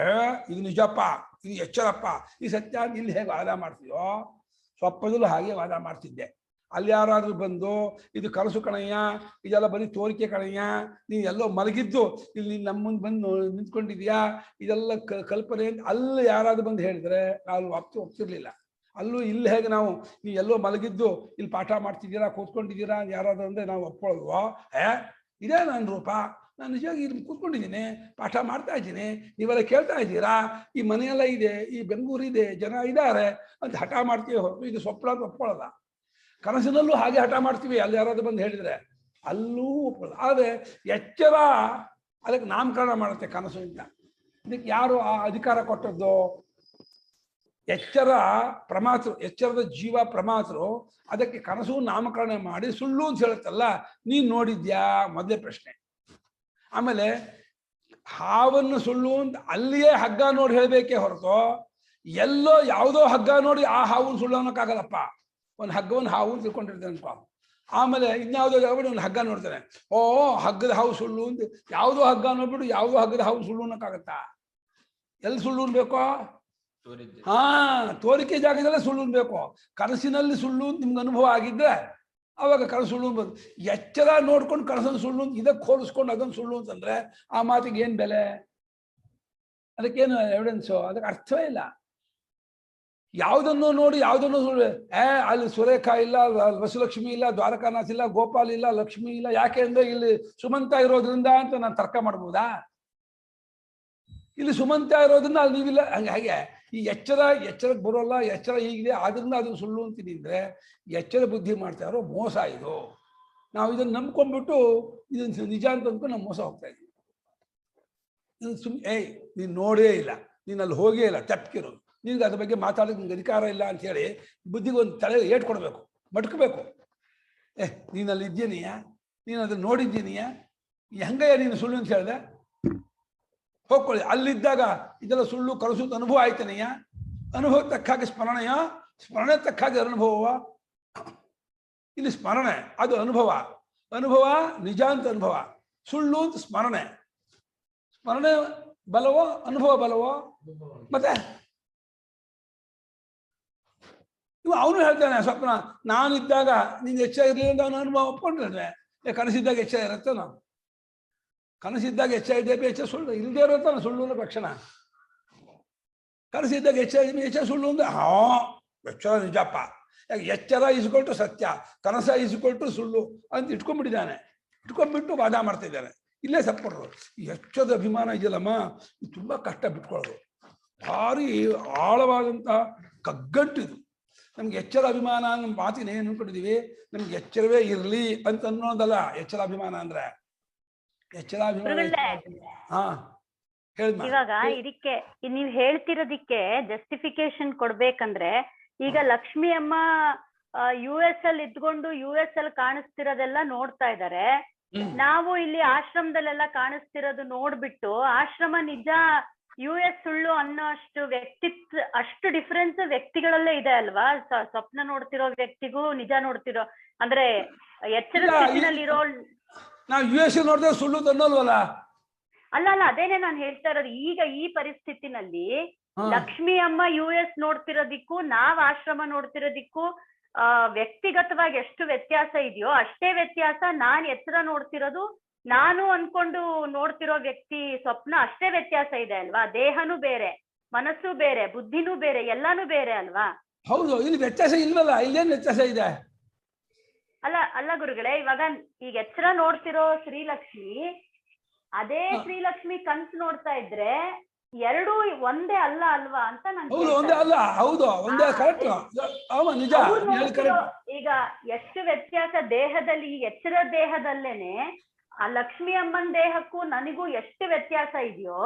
ಇದು ನಿಜಪ್ಪ, ಇದು ಎಚ್ಚರಪ್ಪ, ಈ ಸತ್ಯ. ಇಲ್ಲಿ ಹೇಗೆ ವಾದ ಮಾಡ್ತೀಯೋ, ಸ್ವಪ್ನದಲ್ಲೂ ಹಾಗೆ ವಾದ ಮಾಡ್ತಿದ್ದೆ. ಅಲ್ಲಿ ಯಾರಾದ್ರೂ ಬಂದು ಇದು ಕನಸು ಕಣಯ್ಯ, ಇದೆಲ್ಲ ಬರೀ ತೋರಿಕೆ ಕಣಯ್ಯ, ನೀನು ಎಲ್ಲೋ ಮಲಗಿದ್ದು ಇಲ್ಲಿ ನಮ್ಮ ಮುಂದೆ ಬಂದು ನಿಂತ್ಕೊಂಡಿದ್ಯಾ, ಇದೆಲ್ಲ ಕಲ್ಪನೆ ಅಂತ ಅಲ್ಲಿ ಯಾರಾದ್ರೂ ಬಂದು ಹೇಳಿದ್ರೆ ನಾವು ಒಪ್ತಿರ್ಲಿಲ್ಲ. ಅಲ್ಲೂ ಇಲ್ಲಿ ಹೇಗೆ ನಾವು ನೀವು ಎಲ್ಲೋ ಮಲಗಿದ್ದು ಇಲ್ಲಿ ಪಾಠ ಮಾಡ್ತಿದ್ದೀರಾ, ಕೂತ್ಕೊಂಡಿದ್ದೀರಾ ಯಾರಾದ್ರೂ ಅಂದ್ರೆ ನಾವು ಒಪ್ಕೊಳ್ಳೋದು. ಇದೇ ನನ್ನ ರೂಪ, ನಾನು ನಿಜವಾಗಿ ಇಲ್ಲಿ ಕೂತ್ಕೊಂಡಿದ್ದೀನಿ, ಪಾಠ ಮಾಡ್ತಾ ಇದ್ದೀನಿ, ನೀವೆಲ್ಲ ಕೇಳ್ತಾ ಇದ್ದೀರಾ, ಈ ಮನೆಯೆಲ್ಲ ಇದೆ, ಈ ಬೆಂಗಳೂರಿದೆ, ಜನ ಇದ್ದಾರೆ ಅಂತ ಹಠ ಮಾಡ್ತೀವಿ ಹೊರತು ಇದು ಸ್ವಪ್ನ ಅಂತ ಒಪ್ಕೊಳ್ಳೋಲ್ಲ. ಕನಸಿನಲ್ಲೂ ಹಾಗೆ ಹಠ ಮಾಡ್ತೀವಿ, ಅಲ್ಲಿ ಯಾರಾದ್ರೂ ಬಂದು ಹೇಳಿದ್ರೆ ಅಲ್ಲೂ ಒಪ್ಕೊಳ್ಳೋಲ್ಲ. ಆದರೆ ಎಚ್ಚರ ಅದಕ್ಕೆ ನಾಮಕರಣ ಮಾಡುತ್ತೆ ಕನಸು ಅಂತ. ಇದಕ್ಕೆ ಯಾರು ಆ ಅಧಿಕಾರ ಕೊಟ್ಟದ್ದು? ಎಚ್ಚರ ಪ್ರಮಾತೃ, ಎಚ್ಚರದ ಜೀವ ಪ್ರಮಾತೃ. ಅದಕ್ಕೆ ಕನಸು ನಾಮಕರಣ ಮಾಡಿ ಸುಳ್ಳು ಅಂತ ಹೇಳುತ್ತಲ್ಲ, ನೀನ್ ನೋಡಿದ್ಯಾ? ಮೊದಲೇ ಪ್ರಶ್ನೆ. ಆಮೇಲೆ ಹಾವನ್ನು ಸುಳ್ಳು ಅಂತ ಅಲ್ಲಿಯೇ ಹಗ್ಗ ನೋಡಿ ಹೇಳ್ಬೇಕೇ ಹೊರತು ಎಲ್ಲೋ ಯಾವುದೋ ಹಗ್ಗ ನೋಡಿ ಆ ಹಾವನ್ನು ಸುಳ್ಳು ಅನ್ನೋಕ್ಕಾಗಲ್ಲಪ್ಪ. ಒಂದು ಹಗ್ಗವನ್ನು ಹಾವು ತಿಳ್ಕೊಂಡಿರ್ತಾನೆ ಅನ್ಕೋ, ಆಮೇಲೆ ಇನ್ಯಾವುದೋ ಜಾಗ ಒಂದು ಹಗ್ಗ ನೋಡ್ತಾನೆ, ಓ ಹಗ್ಗದ ಹಾವು ಸುಳ್ಳು ಅಂತ ಯಾವುದೋ ಹಗ್ಗ ನೋಡ್ಬಿಟ್ಟು ಯಾವುದೋ ಹಗ್ಗದ ಹಾವು ಸುಳ್ಳು ಅನ್ನೋಕ್ಕಾಗತ್ತಾ? ಎಲ್ಲಿ ಸುಳ್ಳು ಅನ್ಬೇಕೋ? ತೋರಿಕೆ ಜಾಗದಲ್ಲೇ ಸುಳ್ಳು ಅನ್ಬೇಕು. ಕನಸಿನಲ್ಲಿ ಸುಳ್ಳು ನಿಮ್ಗೆ ಅನುಭವ ಆಗಿದ್ರೆ ಅವಾಗ ಕನಸು ಸುಳ್ಳು ಅನ್ಬೋದು. ಎಚ್ಚರ ನೋಡ್ಕೊಂಡು ಕನಸನ್ನು ಸುಳ್ಳು ಇದಕ್ಕೆ ಹೋಲಿಸ್ಕೊಂಡು ಅದನ್ನು ಸುಳ್ಳು ಅಂತಂದ್ರೆ ಆ ಮಾತಿಗೆ ಏನ್ ಬೆಲೆ? ಅದಕ್ಕೇನು ಎವಿಡೆನ್ಸು? ಅದಕ್ಕೆ ಅರ್ಥವೇ ಇಲ್ಲ. ಯಾವುದನ್ನು ನೋಡಿ ಯಾವುದನ್ನು ಸುಳ್ಳು. ಅಲ್ಲಿ ಸುರೇಖ ಇಲ್ಲ, ವಸುಲಕ್ಷ್ಮಿ ಇಲ್ಲ, ದ್ವಾರಕಾನಾಥ್ ಇಲ್ಲ, ಗೋಪಾಲ್ ಇಲ್ಲ, ಲಕ್ಷ್ಮಿ ಇಲ್ಲ, ಯಾಕೆ ಅಂದ್ರೆ ಇಲ್ಲಿ ಸುಮಂತ ಇರೋದ್ರಿಂದ ಅಂತ ನಾನು ತರ್ಕ ಮಾಡ್ಬೋದಾ? ಇಲ್ಲಿ ಸುಮಂತ ಇರೋದ್ರಿಂದ ಅಲ್ಲಿ ನೀವಿಲ್ಲ. ಹಾಗೆ ಈ ಎಚ್ಚರಕ್ಕೆ ಬರೋಲ್ಲ, ಎಚ್ಚರ ಹೀಗಿದೆ ಆದ್ರಿಂದ ಅದನ್ನು ಸುಳ್ಳು ಅಂತೀನಿ ಅಂದ್ರೆ ಎಚ್ಚರ ಬುದ್ಧಿ ಮಾಡ್ತಾ ಇರೋ ಮೋಸ ಇದು. ನಾವು ಇದನ್ನು ನಂಬ್ಕೊಂಡ್ಬಿಟ್ಟು ಇದನ್ನು ನಿಜ ಅಂತ ಅಂದ್ಕೊಂಡು ನಾವು ಮೋಸ ಹೋಗ್ತಾ ಇದ್ದೀವಿ. ನೀನು ನೋಡೇ ಇಲ್ಲ, ನೀನು ಅಲ್ಲಿ ಹೋಗೇ ಇಲ್ಲ, ತಪ್ಪಿರೋದು, ನಿನ್ಗೆ ಅದ್ರ ಬಗ್ಗೆ ಮಾತಾಡೋಕೆ ನಿಮ್ಗೆ ಅಧಿಕಾರ ಇಲ್ಲ ಅಂತ ಹೇಳಿ ಬುದ್ಧಿಗೆ ಒಂದು ತಲೆ ಏಟ್ ಕೊಡಬೇಕು, ಮಟ್ಕಬೇಕು. ನೀನಲ್ಲಿ ಇದ್ದೀನಿಯಾ, ನೀನು ಅದನ್ನು ನೋಡಿದ್ದೀನಿಯಾ, ಹೆಂಗಯ್ಯ ನೀನು ಸುಳ್ಳು ಅಂತ ಹೇಳಿದೆ? ಹೋಗ್ಕೊಳ್ಳಿ. ಅಲ್ಲಿದ್ದಾಗ ಇದೆಲ್ಲ ಸುಳ್ಳು ಕನಸು ಅನುಭವ ಆಯ್ತಾನೆಯ, ಅನುಭವ ತಕ್ಕ ಹಾಗೆ ಸ್ಮರಣೆಯ ಸ್ಮರಣೆ ತಕ್ಕ ಹಾಗೆ ಅನುಭವವ. ಇಲ್ಲಿ ಸ್ಮರಣೆ ಅದು ಅನುಭವ. ಅನುಭವ ನಿಜ ಅಂತ ಅನುಭವ, ಸುಳ್ಳು ಅಂತ ಸ್ಮರಣೆ. ಸ್ಮರಣೆ ಬಲವೋ ಅನುಭವ ಬಲವೋ? ಮತ್ತೆ ಅವನು ಹೇಳ್ತಾನೆ ಸ್ವಪ್ನ ನಾನಿದ್ದಾಗ ನೀನು ಹೆಚ್ಚಾಗಿರ್ಲಿಲ್ಲ ಅಂತ ಅವನು ಅನುಭವ ಒಪ್ಕೊಂಡ್ರೆ ಕನಸಿದ್ದಾಗ ಹೆಚ್ಚಾಗಿರತ್ತೆ. ನಾವು ಕನಸಿದ್ದಾಗ ಹೆಚ್ಚಾಗಿದ್ದೇ ಹೆಚ್ಚ ಸುಳ್ಳು ಇಲ್ಲದೆ ಇರತ್ತಾನ ಸುಳ್ಳು ಅನ್ನೋ ಲಕ್ಷಣ. ಕನಸಿದ್ದಾಗ ಹೆಚ್ಚ ಸುಳ್ಳು ಅಂದ್ರೆ ಎಚ್ಚರ ನಿಜಪ್ಪ. ಯಾಕೆ ಎಚ್ಚರ ಇಸ್ಕೊಳ್ಟು ಸತ್ಯ, ಕನಸ ಇಸ್ಕೊಳ್ಟು ಸುಳ್ಳು ಅಂತ ಇಟ್ಕೊಂಡ್ಬಿಟ್ಟಿದ್ದಾನೆ. ಇಟ್ಕೊಂಡ್ಬಿಟ್ಟು ವಾದ ಮಾಡ್ತಿದ್ದಾನೆ. ಇಲ್ಲೇ ತಪ್ಪರು. ಈ ಎಚ್ಚರದ ಅಭಿಮಾನ ಇದೆಯಲ್ಲಮ್ಮ, ಇದು ತುಂಬಾ ಕಷ್ಟ ಬಿಟ್ಕೊಳ್ಳೋದು. ಭಾರಿ ಆಳವಾದಂಥ ಕಗ್ಗಂಟಿದು. ನಮ್ಗೆ ಎಚ್ಚರ ಅಭಿಮಾನ ನಮ್ಮ ಮಾತಿನ ಏನು ಅನ್ಕೊಂಡಿದೀವಿ, ನಮ್ಗೆ ಎಚ್ಚರವೇ ಇರಲಿ ಅಂತ ಅನ್ನೋದಲ್ಲ ಎಚ್ಚರ ಅಭಿಮಾನ ಅಂದ್ರೆ. ಎಚ್ಚರ ಅಭಿಮಾನ ಇವಾಗ ಇದಕ್ಕೆ ನೀವ್ ಹೇಳ್ತಿರೋದಿಕ್ಕೆ ಜಸ್ಟಿಫಿಕೇಶನ್ ಕೊಡ್ಬೇಕಂದ್ರೆ, ಈಗ ಲಕ್ಷ್ಮಿ ಅಮ್ಮ US ಅಲ್ಲಿ ಇದ್ಕೊಂಡು US ಅಲ್ಲಿ ಕಾಣಿಸ್ತಿರೋದೆಲ್ಲ ನೋಡ್ತಾ ಇದ್ದಾರೆ. ನಾವು ಇಲ್ಲಿ ಆಶ್ರಮದಲ್ಲೆಲ್ಲ ಕಾಣಿಸ್ತಿರೋದು ನೋಡ್ಬಿಟ್ಟು ಆಶ್ರಮ ನಿಜ US ಸುಳ್ಳು ಅನ್ನೋ ಅಷ್ಟು ಅಷ್ಟು ಡಿಫ್ರೆನ್ಸ್ ವ್ಯಕ್ತಿಗಳಲ್ಲೇ ಇದೆ ಅಲ್ವಾ? ಸ್ವಪ್ನ ನೋಡ್ತಿರೋ ವ್ಯಕ್ತಿಗೂ ನಿಜ ನೋಡ್ತಿರೋ ಅಂದ್ರೆ ಎಚ್ಚರ ಸ್ಥಿತಿನಲ್ಲಿರೋ ನಾವು US ನೋಡಿದ್ರೆ ಸುಳ್ಳು ಅನ್ನೋಲ್ವಲ್ಲ. ಅಲ್ಲ ಅದೇನೆ ನಾನು ಹೇಳ್ತಾ ಇರೋದು. ಈಗ ಈ ಪರಿಸ್ಥಿತಿನಲ್ಲಿ ಲಕ್ಷ್ಮಿ ಅಮ್ಮ US ನೋಡ್ತಿರೋದಿಕ್ಕೂ ನಾವ್ ಆಶ್ರಮ ನೋಡ್ತಿರೋದಿಕ್ಕೂ ವ್ಯಕ್ತಿಗತವಾಗಿ ಎಷ್ಟು ವ್ಯತ್ಯಾಸ ಇದೆಯೋ ಅಷ್ಟೇ ವ್ಯತ್ಯಾಸ ನಾನ್ ಎಚ್ಚರ ನೋಡ್ತಿರೋದು, ನಾನು ಅನ್ಕೊಂಡು ನೋಡ್ತಿರೋ ವ್ಯಕ್ತಿ ಸ್ವಪ್ನ ಅಷ್ಟೇ ವ್ಯತ್ಯಾಸ ಇದೆ ಅಲ್ವಾ? ದೇಹನೂ ಬೇರೆ, ಮನಸ್ಸು ಬೇರೆ, ಬುದ್ಧಿನೂ ಬೇರೆ, ಎಲ್ಲಾನು ಬೇರೆ ಅಲ್ವಾ? ಹೌದು, ಇಲ್ಲಿ ವ್ಯತ್ಯಾಸ ಇಲ್ವಲ್ಲ. ಇಲ್ಲೇನ್ ವ್ಯತ್ಯಾಸ ಇದೆ? ಅಲ್ಲ ಗುರುಗಳೇ, ಇವಾಗ ಈಗ ಎಚ್ಚರ ನೋಡ್ತಿರೋ ಶ್ರೀಲಕ್ಷ್ಮಿ ಅದೇ ಶ್ರೀಲಕ್ಷ್ಮಿ ಕನ್ಸು ನೋಡ್ತಾ ಇದ್ರೆ ಎರಡೂ ಒಂದೇ ಅಲ್ಲ ಅಲ್ವಾ ಅಂತ ಈಗ ಎಷ್ಟು ವ್ಯತ್ಯಾಸ ದೇಹದಲ್ಲಿ, ಈ ಎಚ್ಚರ ದೇಹದಲ್ಲೇನೆ ಆ ಲಕ್ಷ್ಮಿ ಅಮ್ಮನ ದೇಹಕ್ಕೂ ನನಗೂ ಎಷ್ಟು ವ್ಯತ್ಯಾಸ ಇದೆಯೋ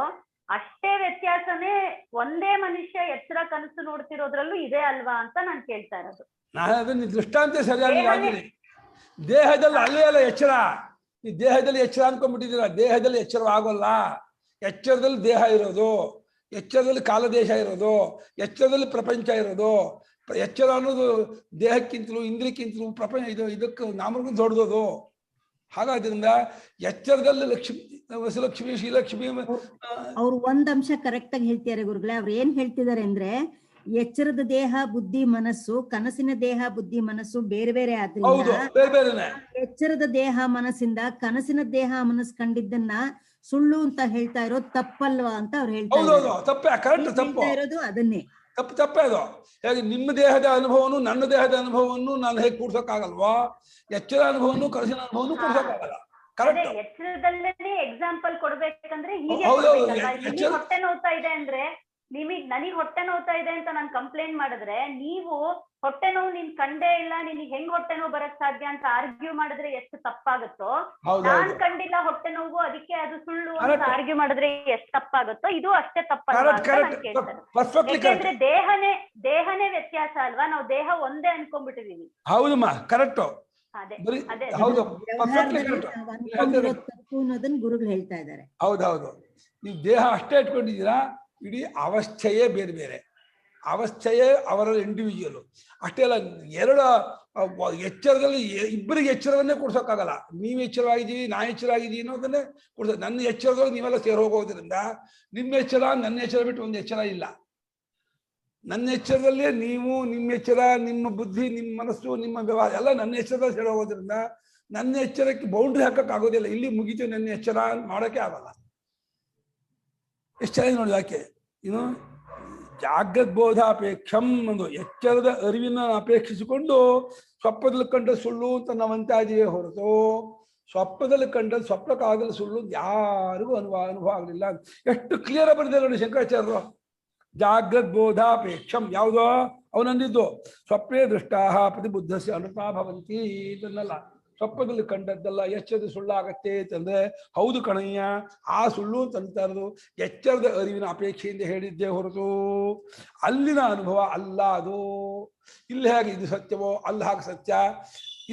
ಅಷ್ಟೇ ವ್ಯತ್ಯಾಸನೇ ಒಂದೇ ಮನುಷ್ಯ ಎಚ್ಚರ ಕನಸು ನೋಡ್ತಿರೋದ್ರಲ್ಲೂ ಇದೆ ಅಲ್ವಾ ಅಂತ ನಾನು ಕೇಳ್ತಾ ಇರೋದು. ನಾನು ದೃಷ್ಟಾಂತ ಸರಿಯಾಗಿ ದೇಹದಲ್ಲಿ ಅಲ್ಲೇ ಅಲ್ಲ ಎಚ್ಚರ. ಈ ದೇಹದಲ್ಲಿ ಎಚ್ಚರ ಅನ್ಕೊಂಡ್ಬಿಟ್ಟಿದ್ದೀರ. ದೇಹದಲ್ಲಿ ಎಚ್ಚರವಾಗೋಲ್ಲ. ಎಚ್ಚರದಲ್ಲಿ ದೇಹ ಇರೋದು, ಎಚ್ಚರದಲ್ಲಿ ಕಾಲದೇಶ ಇರೋದು, ಎಚ್ಚರದಲ್ಲಿ ಪ್ರಪಂಚ ಇರೋದು. ಎಚ್ಚರ ಅನ್ನೋದು ದೇಹಕ್ಕಿಂತಲೂ ಇಂದ್ರಿಯಕ್ಕಿಂತಲೂ ಪ್ರಪಂಚ ಇದಕ್ಕೆ ನಾಮರ್ಗೂ ದೊಡ್ಡದು. ಹಾಗಾದ್ರಿಂದ ಎಚ್ಚರದಲ್ಲಿ ಲಕ್ಷ್ಮಿ ಶ್ರೀಲಕ್ಷ್ಮಿ ಅವ್ರು ಒಂದ್ ಅಂಶ ಕರೆಕ್ಟ್ ಆಗಿ ಹೇಳ್ತಿದ್ದಾರೆ ಗುರುಗಳೇ. ಅವ್ರು ಏನ್ ಹೇಳ್ತಿದ್ದಾರೆ ಅಂದ್ರೆ, ಎಚ್ಚರದ ದೇಹ ಬುದ್ಧಿ ಮನಸ್ಸು, ಕನಸಿನ ದೇಹ ಬುದ್ಧಿ ಮನಸ್ಸು ಬೇರೆ ಬೇರೆ ಆದ್ರಿಂದ ಎಚ್ಚರದ ದೇಹ ಮನಸ್ಸಿಂದ ಕನಸಿನ ದೇಹ ಮನಸ್ಸು ಕಂಡಿದ್ದನ್ನ ಸುಳ್ಳು ಅಂತ ಹೇಳ್ತಾ ಇರೋದು ತಪ್ಪಲ್ವಾ ಅಂತ ಅವ್ರು ಹೇಳ್ತಾ ಇರೋದು ಅದನ್ನೇ. ತಪ್ಪೇ ಅದು. ಹೇಗೆ ನಿಮ್ಮ ದೇಹದ ಅನುಭವನು ನನ್ನ ದೇಹದ ಅನುಭವವನ್ನು ನಾನು ಹೇಗೆ ಕೂಡ್ಸೋಕ್ಕಾಗಲ್ವಾ? ಎಚ್ಚರ ಅನುಭವನು ಕನಸಿನ ಅನುಭವನು ಕೂಡ್ಸೋಕ್ಕಾಗಲ್ಲ. ಕರೆಕ್ಟ್. ಎಚ್ಚರದಲ್ಲೇ ಎಕ್ಸಾಂಪಲ್ ಕೊಡ್ಬೇಕಂದ್ರೆ ಹೀಗೆ ಹೊಟ್ಟೆ ನೋವ್ತಾ ಇದೆ ಅಂದ್ರೆ ನನಗ್ ಹೊಟ್ಟೆ ನೋವ್ತಾ ಇದೆ ಅಂತ ನಾನು ಕಂಪ್ಲೇಂಟ್ ಮಾಡಿದ್ರೆ ನೀವು ಹೊಟ್ಟೆ ನೋವು ನೀನ್ ಕಂಡೇ ಇಲ್ಲ, ನಿನಗೆ ಹೆಂಗ್ ಹೊಟ್ಟೆ ನೋವು ಬರಕ್ ಸಾಧ್ಯ ಅಂತ ಆರ್ಗ್ಯೂ ಮಾಡಿದ್ರೆ ಎಷ್ಟು ತಪ್ಪಾಗುತ್ತೋ, ನಾನ್ ಕಂಡಿಲ್ಲ ಹೊಟ್ಟೆ ನೋವು ಅದಕ್ಕೆ ಅದು ಸುಳ್ಳು ಅಂತ ಆರ್ಗ್ಯೂ ಮಾಡಿದ್ರೆ ಎಷ್ಟು ತಪ್ಪಾಗುತ್ತೋ ಇದು ಅಷ್ಟೇ ತಪ್ಪಲ್ಲ ಅಂತ ನಾನು ಕೇಳ್ತೇನೆ. ಯಾಕೆಂದ್ರೆ ದೇಹನೇ ವ್ಯತ್ಯಾಸ ಅಲ್ವಾ? ನಾವು ದೇಹ ಒಂದೇ ಅನ್ಕೊಂಡ್ಬಿಟ್ಟಿದೀವಿ. ಹೌದಮ್ಮ, ಕರೆಕ್ಟ್. ಗುರುಗಳು ಹೇಳ್ತಾ ಇದ್ದಾರೆ. ಹೌದೌದು, ನೀವು ದೇಹ ಅಷ್ಟೇ ಇಟ್ಕೊಂಡಿದ್ದೀರಾ. ಇಡೀ ಅವಸ್ಥೆಯೇ ಬೇರೆ ಬೇರೆ. ಅವಸ್ಥೆಯೇ ಅವರ ಇಂಡಿವಿಜುವಲ್ ಅಷ್ಟೇ ಅಲ್ಲ. ಎರಡು ಎಚ್ಚರದಲ್ಲಿ ಇಬ್ಬರಿಗೆ ಎಚ್ಚರವನ್ನೇ ಕೊಡ್ಸೋಕ್ಕಾಗಲ್ಲ. ನೀವು ಎಚ್ಚರವಾಗಿದ್ದೀವಿ, ನಾ ಎಚ್ಚರಾಗಿದ್ದೀವಿ ಅನ್ನೋದನ್ನೇ ಕೊಡ್ಸೋ. ನನ್ನ ಎಚ್ಚರದಲ್ಲಿ ನೀವೆಲ್ಲ ಸೇರಿ ಹೋಗೋದ್ರಿಂದ ನಿಮ್ಮ ಎಚ್ಚರ ನನ್ನ ಎಚ್ಚರ ಬಿಟ್ಟು ಒಂದು ಎಚ್ಚರ ಇಲ್ಲ. ನನ್ನ ಎಚ್ಚರದಲ್ಲೇ ನೀವು, ನಿಮ್ಮ ಎಚ್ಚರ, ನಿಮ್ಮ ಬುದ್ಧಿ, ನಿಮ್ಮ ಮನಸ್ಸು, ನಿಮ್ಮ ವ್ಯವಹಾರ ಎಲ್ಲ ನನ್ನ ಎಚ್ಚರದಲ್ಲಿ ಸೇರಿ ಹೋಗೋದ್ರಿಂದ ನನ್ನ ಎಚ್ಚರಕ್ಕೆ ಬೌಂಡ್ರಿ ಹಾಕಕ್ಕಾಗೋದಿಲ್ಲ. ಇಲ್ಲಿ ಮುಗಿತು ನನ್ನ ಎಚ್ಚರ ಮಾಡೋಕ್ಕೆ ಆಗಲ್ಲ. ಎಷ್ಟು ಚೆನ್ನಾಗಿ ನೋಡಿ. ಯಾಕೆ ಏನು ಜಾಗ್ರತ್ ಬೋಧಾಪೇಕ್ಷಂ ಒಂದು ಎಚ್ಚರದ ಅರಿವಿನ ಅಪೇಕ್ಷಿಸಿಕೊಂಡು ಸ್ವಪ್ನದಲ್ಲಿ ಕಂಡ ಸುಳ್ಳು ಅಂತ ನಾವಂತ ಇದೀವಿ ಹೊರತು ಸ್ವಪ್ನದಲ್ಲಿ ಕಂಡ ಸ್ವಪ್ನಕ್ಕಾಗಲು ಸುಳ್ಳು ಯಾರಿಗೂ ಅನುಭವ ಆಗಲಿಲ್ಲ. ಎಷ್ಟು ಕ್ಲಿಯರ್ ಬರೆದಿದೆ ನೋಡಿ ಶಂಕರಾಚಾರ್ಯರು. ಜಾಗ್ರತ್ ಬೋಧಾಪೇಕ್ಷಂ ಯಾವುದೋ ಅವನಂದಿದ್ದು ಸ್ವಪ್ನೇ ದೃಷ್ಟಾಹ ಪ್ರತಿಬುದ್ಧಸ್ಯ ಅನುತಾ ಭವಂತಿ ಇದನ್ನೆಲ್ಲ. ಸ್ವಪ್ನದಲ್ಲಿ ಕಂಡದ್ದಲ್ಲ ಎಚ್ಚರದ ಸುಳ್ಳಾಗತ್ತೆ ಅಂತಂದ್ರೆ ಹೌದು ಕಣಯ್ಯ, ಆ ಸುಳ್ಳು ಅಂತ ಅಂತಾ ಇರೋದು ಎಚ್ಚರದ ಅರಿವಿನ ಅಪೇಕ್ಷೆಯಿಂದ ಹೇಳಿದ್ದೇ ಹೊರತು ಅಲ್ಲಿನ ಅನುಭವ ಅಲ್ಲ ಅದು. ಇಲ್ಲಿ ಹೇಗೆ ಇದು ಸತ್ಯವೋ ಅಲ್ಲಿ ಹಾಗೆ ಸತ್ಯ,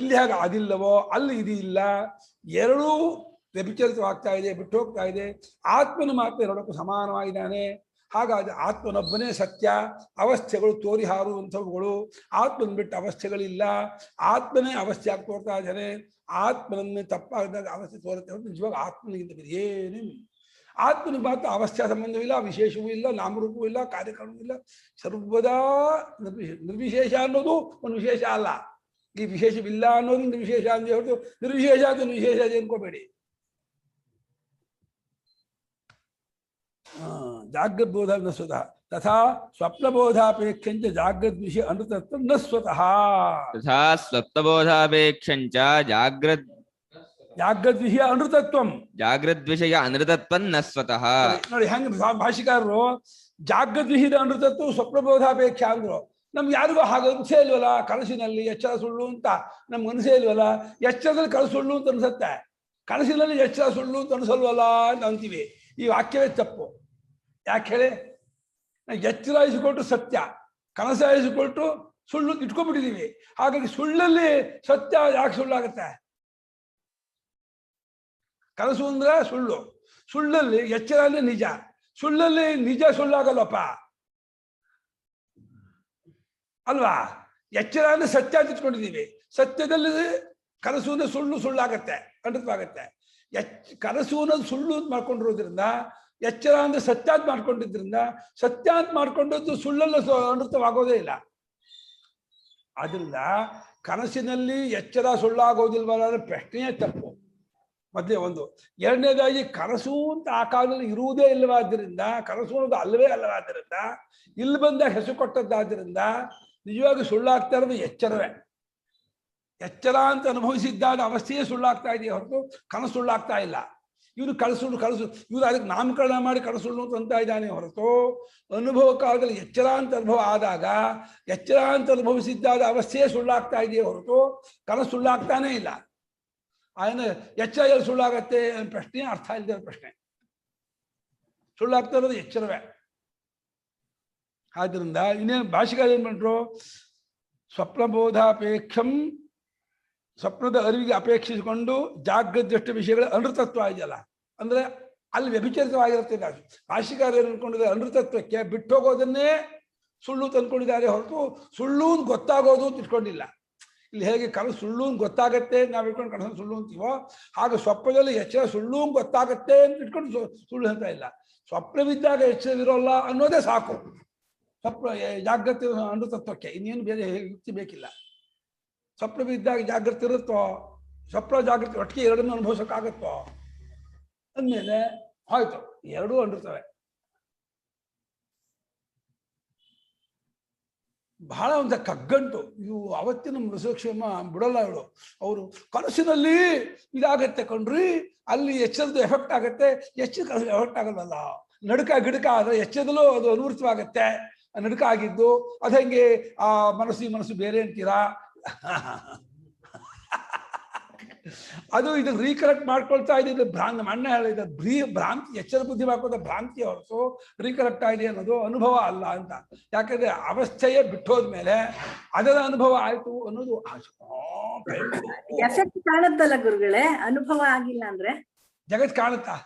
ಇಲ್ಲಿ ಹೇಗೆ ಅದಿಲ್ಲವೋ ಅಲ್ಲಿ ಇದು ಇಲ್ಲ. ಎರಡೂ ವ್ಯಭಿಚರಿತವಾಗ್ತಾ ಇದೆ, ಬಿಟ್ಟು ಹೋಗ್ತಾ ಇದೆ. ಆತ್ಮನ ಮಾತ್ರ ಎರಡಕ್ಕೂ ಸಮಾನವಾಗಿದ್ದಾನೆ. ಹಾಗಾಗಿ ಆತ್ಮನೊಬ್ಬನೇ ಸತ್ಯ, ಅವಸ್ಥೆಗಳು ತೋರಿ ಹಾರುವಂಥವುಗಳು, ಆತ್ಮನ ಬಿಟ್ಟು ಅವಸ್ಥೆಗಳಿಲ್ಲ, ಆತ್ಮನೇ ಅವಸ್ಥೆಯಾಗಿ ತೋರ್ತಾ ಇದ್ದಾರೆ. ಆತ್ಮನನ್ನೇ ತಪ್ಪಾದಾಗ ಅವಸ್ಥೆ ತೋರುತ್ತೆ ಹೊರತು ನಿಜವಾಗ ಆತ್ಮನಿಗಿಂತ ಬೇರೆ ಏನೂ ಇಲ್ಲ. ಆತ್ಮನಿಗೆ ಮಾತ್ರ ಅವಸ್ಥೆಯ ಸಂಬಂಧವಿಲ್ಲ, ವಿಶೇಷವೂ ಇಲ್ಲ, ನಾಮರೂಪವೂ ಇಲ್ಲ, ಕಾರ್ಯಕಾರಣವೂ ಇಲ್ಲ, ಸರ್ವದಾ ನಿರ್ವಿಶೇಷ ಅನ್ನೋದು ಒಂದು ವಿಶೇಷ ಅಲ್ಲ. ಈ ವಿಶೇಷವಿಲ್ಲ ಅನ್ನೋದು ನಿರ್ವಿಶೇಷ ಅಂದ್ರೆ ಹೊರತು ನಿರ್ವಿಶೇಷ ಅದು ವಿಶೇಷ ಅನ್ಕೋಬೇಡಿ. ಜಾಗ್ರದ್ಬೋಧ ನ ಸ್ವತಃ ತಥಾ ಸ್ವಪ್ನಬೋಧಾಪೇಕ್ಷಂಚ ಜಾಗ್ರದ್ವಿಷಯ ಅನೃತತ್ವ ನ ಸ್ವತಃ. ತಥಾ ಸ್ವಪ್ನಬೋಧಾಪೇಕ್ಷಂಚ ಜಾಗ್ರದ್ವಿಷಯ ಅನೃತತ್ವಂ. ಜಾಗ್ರದ್ವಿಷಯ ಅನೃತತ್ವಂ ನ ಸ್ವತಃ. ನೋಡಿ ಹೆಂಗ ಭಾಷಿಕಾರರು ಜಾಗ್ರದ್ವಿಷಯದ ಅನೃತತ್ವ ಸ್ವಪ್ನಬೋಧಾಪೇಕ್ಷ ಅಂದ್ರು. ನಮ್ಗೆ ಯಾರಿಗೂ ಹಾಗೆ ಅನಿಸೇ ಇಲ್ವಲ್ಲ, ಕನಸಿನಲ್ಲಿ ಎಚ್ಚರ ಸುಳ್ಳು ಅಂತ ನಮ್ಗೆ ಅನಿಸೇ ಇಲ್ವಲ್ಲ. ಎಚ್ಚರದಲ್ಲಿ ಕನಸು ಸುಳ್ಳು ಅಂತ ಅನ್ಸುತ್ತೆ, ಕನಸಿನಲ್ಲಿ ಎಚ್ಚರ ಸುಳ್ಳು ಅಂತ ಅನ್ಸಲ್ವಲ್ಲ ಅಂತ ಅಂತೀವಿ. ಈ ವಾಕ್ಯವೇ ತಪ್ಪು. ಯಾಕೆ ಹೇಳಿ? ಎಚ್ಚರ ಇಸ್ಕೊಟ್ಟು ಸತ್ಯ, ಕನಸ ಇಸ್ಕೊಟ್ಟು ಸುಳ್ಳು ಇಟ್ಕೊಂಡ್ಬಿಟ್ಟಿದೀವಿ. ಹಾಗಾಗಿ ಸುಳ್ಳಲ್ಲಿ ಸತ್ಯ ಯಾಕೆ ಸುಳ್ಳಾಗತ್ತೆ? ಕನಸು ಅಂದ್ರೆ ಸುಳ್ಳು, ಸುಳ್ಳಲ್ಲಿ ಎಚ್ಚರ ಅಂದ್ರೆ ನಿಜ, ಸುಳ್ಳಲ್ಲಿ ನಿಜ ಸುಳ್ಳಾಗಲ್ಲಪ್ಪ ಅಲ್ವಾ? ಎಚ್ಚರ ಅಂದ್ರೆ ಸತ್ಯ ಅಂತ ಇಟ್ಕೊಂಡಿದೀವಿ, ಸತ್ಯದಲ್ಲಿ ಕನಸು ಅಂದ್ರೆ ಸುಳ್ಳಾಗತ್ತೆ, ಖಂಡಿತವಾಗತ್ತೆ. ಕನಸು ಅನ್ನೋದು ಸುಳ್ಳು ಅಂತ ಮಾಡ್ಕೊಂಡಿರೋದ್ರಿಂದ, ಎಚ್ಚರ ಅಂದ್ರೆ ಸತ್ಯ ಅಂತ ಮಾಡ್ಕೊಂಡಿದ್ರಿಂದ, ಸತ್ಯ ಅಂತ ಮಾಡ್ಕೊಂಡದ್ದು ಸುಳ್ಳಲ್ಲ ಅನೃತವಾಗೋದೇ ಇಲ್ಲ. ಆದ್ರಿಂದ ಕನಸಿನಲ್ಲಿ ಎಚ್ಚರ ಸುಳ್ಳಾಗೋದಿಲ್ವಲ್ಲ ಅನ್ನೋ ಪ್ರಶ್ನೆಯೇ ತಪ್ಪು. ಮೊದಲೇ ಒಂದು. ಎರಡನೇದಾಗಿ ಕನಸು ಅಂತ ಆ ಕಾಲದಲ್ಲಿ ಇರುವುದೇ ಇಲ್ಲವಾದ್ದರಿಂದ, ಕನಸು ಅನ್ನೋದು ಅಲ್ಲವೇ ಅಲ್ಲವಾದ್ದರಿಂದ, ಇಲ್ಲಿ ಬಂದಾಗ ಹೆಸರು ಕೊಟ್ಟದ್ದಾದ್ದರಿಂದ ನಿಜವಾಗಿ ಸುಳ್ಳಾಗ್ತಾ ಇರೋದು ಎಚ್ಚರವೇ. ಎಚ್ಚರ ಅಂತ ಅನುಭವಿಸಿದ್ದಾದ ಅವಸ್ಥೆಯೇ ಸುಳ್ಳಾಗ್ತಾ ಇದೆಯೇ ಹೊರತು ಕನಸು ಸುಳ್ಳಾಗ್ತಾ ಇಲ್ಲ. ಇವನು ಕನಸು ಇವನು ಅದಕ್ಕೆ ನಾಮಕರಣ ಮಾಡಿ ಕನಸುಳ್ಳು ಅಂತ ಇದ್ದಾನೆ ಹೊರತು ಅನುಭವ ಕಾಲದಲ್ಲಿ ಎಚ್ಚರ ಅಂತ ಅನುಭವ ಆದಾಗ ಎಚ್ಚರ ಅಂತ ಅನುಭವಿಸಿದ್ದಾದ ಅವಸ್ಥೆಯೇ ಸುಳ್ಳಾಗ್ತಾ ಇದೆಯೇ ಹೊರತು ಕನಸು ಸುಳ್ಳಾಗ್ತಾನೇ ಇಲ್ಲ. ಆಯ್ನ ಎಚ್ಚರ ಎಲ್ಲಿ ಸುಳ್ಳಾಗತ್ತೆ ಅನ್ನೋ ಪ್ರಶ್ನೆ ಅರ್ಥ ಇಲ್ಲದ ಪ್ರಶ್ನೆ. ಸುಳ್ಳಾಗ್ತಾ ಇರೋದು ಎಚ್ಚರವೇ. ಆದ್ರಿಂದ ಇನ್ನೇನು ಭಾಷೆಗಳು ಏನ್ ಮಾಡ್ರು? ಸ್ವಪ್ನಬೋಧಾಪೇಕ್ಷಂ, ಸ್ವಪ್ನದ ಅರಿವಿಗೆ ಅಪೇಕ್ಷಿಸಿಕೊಂಡು ಜಾಗೃತ ವಿಷಯಗಳ ಅನೃತತ್ವ ಇದೆಯಲ್ಲ, ಅಂದ್ರೆ ಅಲ್ಲಿ ವ್ಯಭಿಚರಿತವಾಗಿರುತ್ತೆ. ಭಾಷಿಕಾರ ಏನು ಅನ್ಕೊಂಡಿದ್ದಾರೆ? ಅನೃತತ್ವಕ್ಕೆ ಬಿಟ್ಟೋಗೋದನ್ನೇ ಸುಳ್ಳು ತಂದ್ಕೊಂಡಿದ್ದಾರೆ ಹೊರತು ಸುಳ್ಳು ಅಂತ ಗೊತ್ತಾಗೋದು ಅಂತ ಇಟ್ಕೊಂಡಿಲ್ಲ. ಇಲ್ಲಿ ಹೇಗೆ ಕನಸು ಸುಳ್ಳು ಅಂತ ಗೊತ್ತಾಗತ್ತೆ ನಾವು ಇಟ್ಕೊಂಡು ಕನಸು ಸುಳ್ಳು ಅಂತೀವೋ, ಹಾಗೆ ಸ್ವಪ್ನದಲ್ಲಿ ಎಚ್ಚರ ಸುಳ್ಳು ಅಂತ ಗೊತ್ತಾಗತ್ತೆ ಅಂತ ಇಟ್ಕೊಂಡು ಸುಳ್ಳು ಅಂತ ಇಲ್ಲ. ಸ್ವಪ್ನವಿದ್ದಾಗ ಎಚ್ಚರವಿರೋಲ್ಲ ಅನ್ನೋದೇ ಸಾಕು ಸ್ವಪ್ನ ಜಾಗೃತಿ ಅನೃತತ್ವಕ್ಕೆ. ಇನ್ನೇನು ಬೇರೆ ಯುಕ್ತಿ ಬೇಕಿಲ್ಲ. ಸ್ವಪ್ನವಿದ್ದಾಗ ಜಾಗೃತಿ ಇರುತ್ತೋ, ಸ್ವಪ್ನ ಜಾಗೃತಿ ಒಟ್ಟಿಗೆ ಎರಡನ್ನೂ ಅನುಭವಿಸೋಕ್ಕಾಗತ್ತೋ ಅಂದಮೇಲೆ ಆಯ್ತು, ಎರಡೂ ಅನೃತವೇ. ಬಹಳ ಒಂದು ಕಗ್ಗಂಟು ಇವು. ಅವತ್ತಿನ ಮೃಸಕ್ಷೇಮ ಬಿಡಲ್ಲ ಇವಳು. ಅವರು ಕನಸಿನಲ್ಲಿ ಇದಾಗತ್ತೆ ಕಣ್ರಿ, ಅಲ್ಲಿ ಎಚ್ಚರದ ಎಫೆಕ್ಟ್ ಆಗತ್ತೆ, ಎಚ್ಚರ ಕನಸು ಎಫೆಕ್ಟ್ ಆಗಲ್ವಲ್ಲ. ನಡುಕ ಗಿಡಕ ಆದ್ರೆ ಎಚ್ಚರದಲ್ಲೂ ಅದು ಅನುವೃತವಾಗತ್ತೆ. ನಡುಕ ಆಗಿದ್ದು ಅದು ಹೆಂಗೆ ಆ ಮನಸ್ಸು ಬೇರೆ ಅಂತೀರಾ? ಅದು ಇದನ್ನ ರೀಕರೆಕ್ಟ್ ಮಾಡ್ಕೊಳ್ತಾ ಇದೆ. ನಮ್ಮ ಅಣ್ಣ ಹೇಳಿದ ಭ್ರಾಂತಿ, ಎಚ್ಚರ ಬುದ್ಧಿ ಮಾಡ್ಕೊಳ್ತಾ ಭ್ರಾಂತಿ ಹೊರತು ರೀಕರೆಕ್ಟ್ ಆಗಿದೆ ಅನ್ನೋದು ಅನುಭವ ಅಲ್ಲ ಅಂತ. ಯಾಕಂದ್ರೆ ಅವಸ್ಥೆಯೇ ಬಿಟ್ಟೋದ್ಮೇಲೆ ಅದರ ಅನುಭವ ಆಯ್ತು ಅನ್ನೋದು ಎಫೆಕ್ಟ್ ಕಾಣುತ್ತಲ್ಲ ಗುರುಗಳೇ, ಅನುಭವ ಆಗಿಲ್ಲ ಅಂದ್ರೆ ಜಗತ್ ಕಾಣುತ್ತಾ?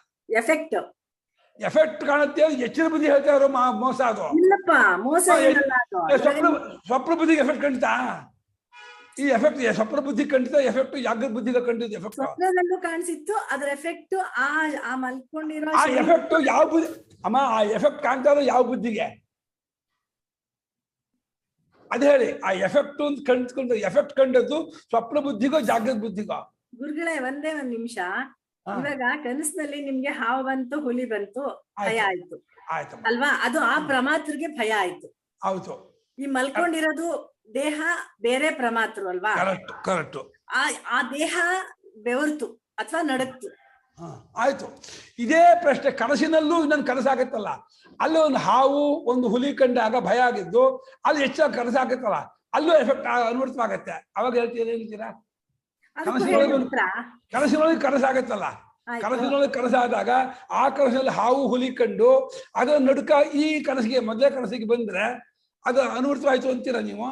ಎಫೆಕ್ಟ್ ಕಾಣುತ್ತೆ. ಎಚ್ಚರ ಬುದ್ಧಿ ಹೇಳ್ತಾ ಇರೋ ಮೋಸ ಅದು. ಇಲ್ಲಪ್ಪ, ಮೋಸ ಸ್ವಪ್ನ ಬುದ್ಧಿಗೆ ಎಫೆಕ್ಟ್ ಕಾಣ್ತಾ? ಈ ಎಫೆಕ್ಟ್ ಸ್ವಪ್ನ ಬುದ್ಧಿ ಖಂಡಿತ ಎಫೆಕ್ಟ್ ಜಾಗೃತ ಬುದ್ಧಿಗೆ ಖಂಡಿತ ಎಫೆಕ್ಟ್. ಸ್ವಪ್ನದಲ್ಲೂ ಕಾಣಿಸಿತ್ತು ಅದ್ರ ಎಫೆಕ್ಟ್. ಆ ಮಲ್ಕೊಂಡಿರೋ ಆ ಎಫೆಕ್ಟ್ ಯಾವ ಬುದ್ಧಿ ಅಮ್ಮ? ಆ ಎಫೆಕ್ಟ್ ಕಾಣ್ತಾ ಇರೋ ಯಾವ ಬುದ್ಧಿಗೆ? ಅದ್ ಹೇಳಿ. ಆ ಎಫೆಕ್ಟ್ ಅಂತ ಕಂಡ್ಕೊಂಡು ಎಫೆಕ್ಟ್ ಕಂಡದ್ದು ಸ್ವಪ್ನ ಬುದ್ಧಿಗೋ ಜಾಗೃತ ಬುದ್ಧಿಗೋ? ಗುರುಗಳೇ ಒಂದೇ ಒಂದ್ ನಿಮಿಷ. ಇವಾಗ ಕನಸಿನಲ್ಲಿ ನಿಮ್ಗೆ ಹಾವು ಬಂತು, ಹುಲಿ ಬಂತು, ಭಯ ಆಯ್ತು ಅಲ್ವಾ? ಅದು ಆ ಪ್ರಮಾತೃಗೆ ಭಯ ಆಯ್ತು. ಹೌದು. ಈ ಮಲ್ಕೊಂಡಿರೋದು ದೇಹ ಬೇರೆ ಪ್ರಮಾತೃ ಅಲ್ವಾ? ಕರೆಕ್ಟ್. ಆ ದೇಹ ಬೆವರ್ತು ಅಥವಾ ನಡಕ್ತು. ಆಯ್ತು. ಇದೇ ಪ್ರಶ್ನೆ ಕನಸಿನಲ್ಲೂ ಇನ್ನೊಂದು ಕನಸಾಗತ್ತಲ್ಲ. ಅಲ್ಲಿ ಒಂದು ಹಾವು ಒಂದು ಹುಲಿ ಕಂಡಾಗ ಭಯ ಆಗಿದ್ದು ಅಲ್ಲಿ ಹೆಚ್ಚಾಗಿ ಕನಸಾಗತ್ತಲ್ಲ, ಅಲ್ಲೂ ಎಫೆಕ್ಟ್ ಅನುವೃತವಾಗತ್ತೆ. ಅವಾಗ ಹೇಳ್ತೀರಾ? ಕನಸಿನೊಳಗೆ ಕನಸಾಗತ್ತಲ್ಲ, ಕನಸಿನೊಳಗೆ ಕನಸಾದಾಗ ಆ ಕನಸಿನಲ್ಲಿ ಹಾವು ಹುಲಿ ಕಂಡು ಅದರ ನಡುಕ ಈ ಕನಸಿಗೆ ಮೊದಲೇ ಕನಸಿಗೆ ಬಂದ್ರೆ ಅದು ಅನುವೃತವಾಯ್ತು ಅಂತೀರಾ ನೀವು?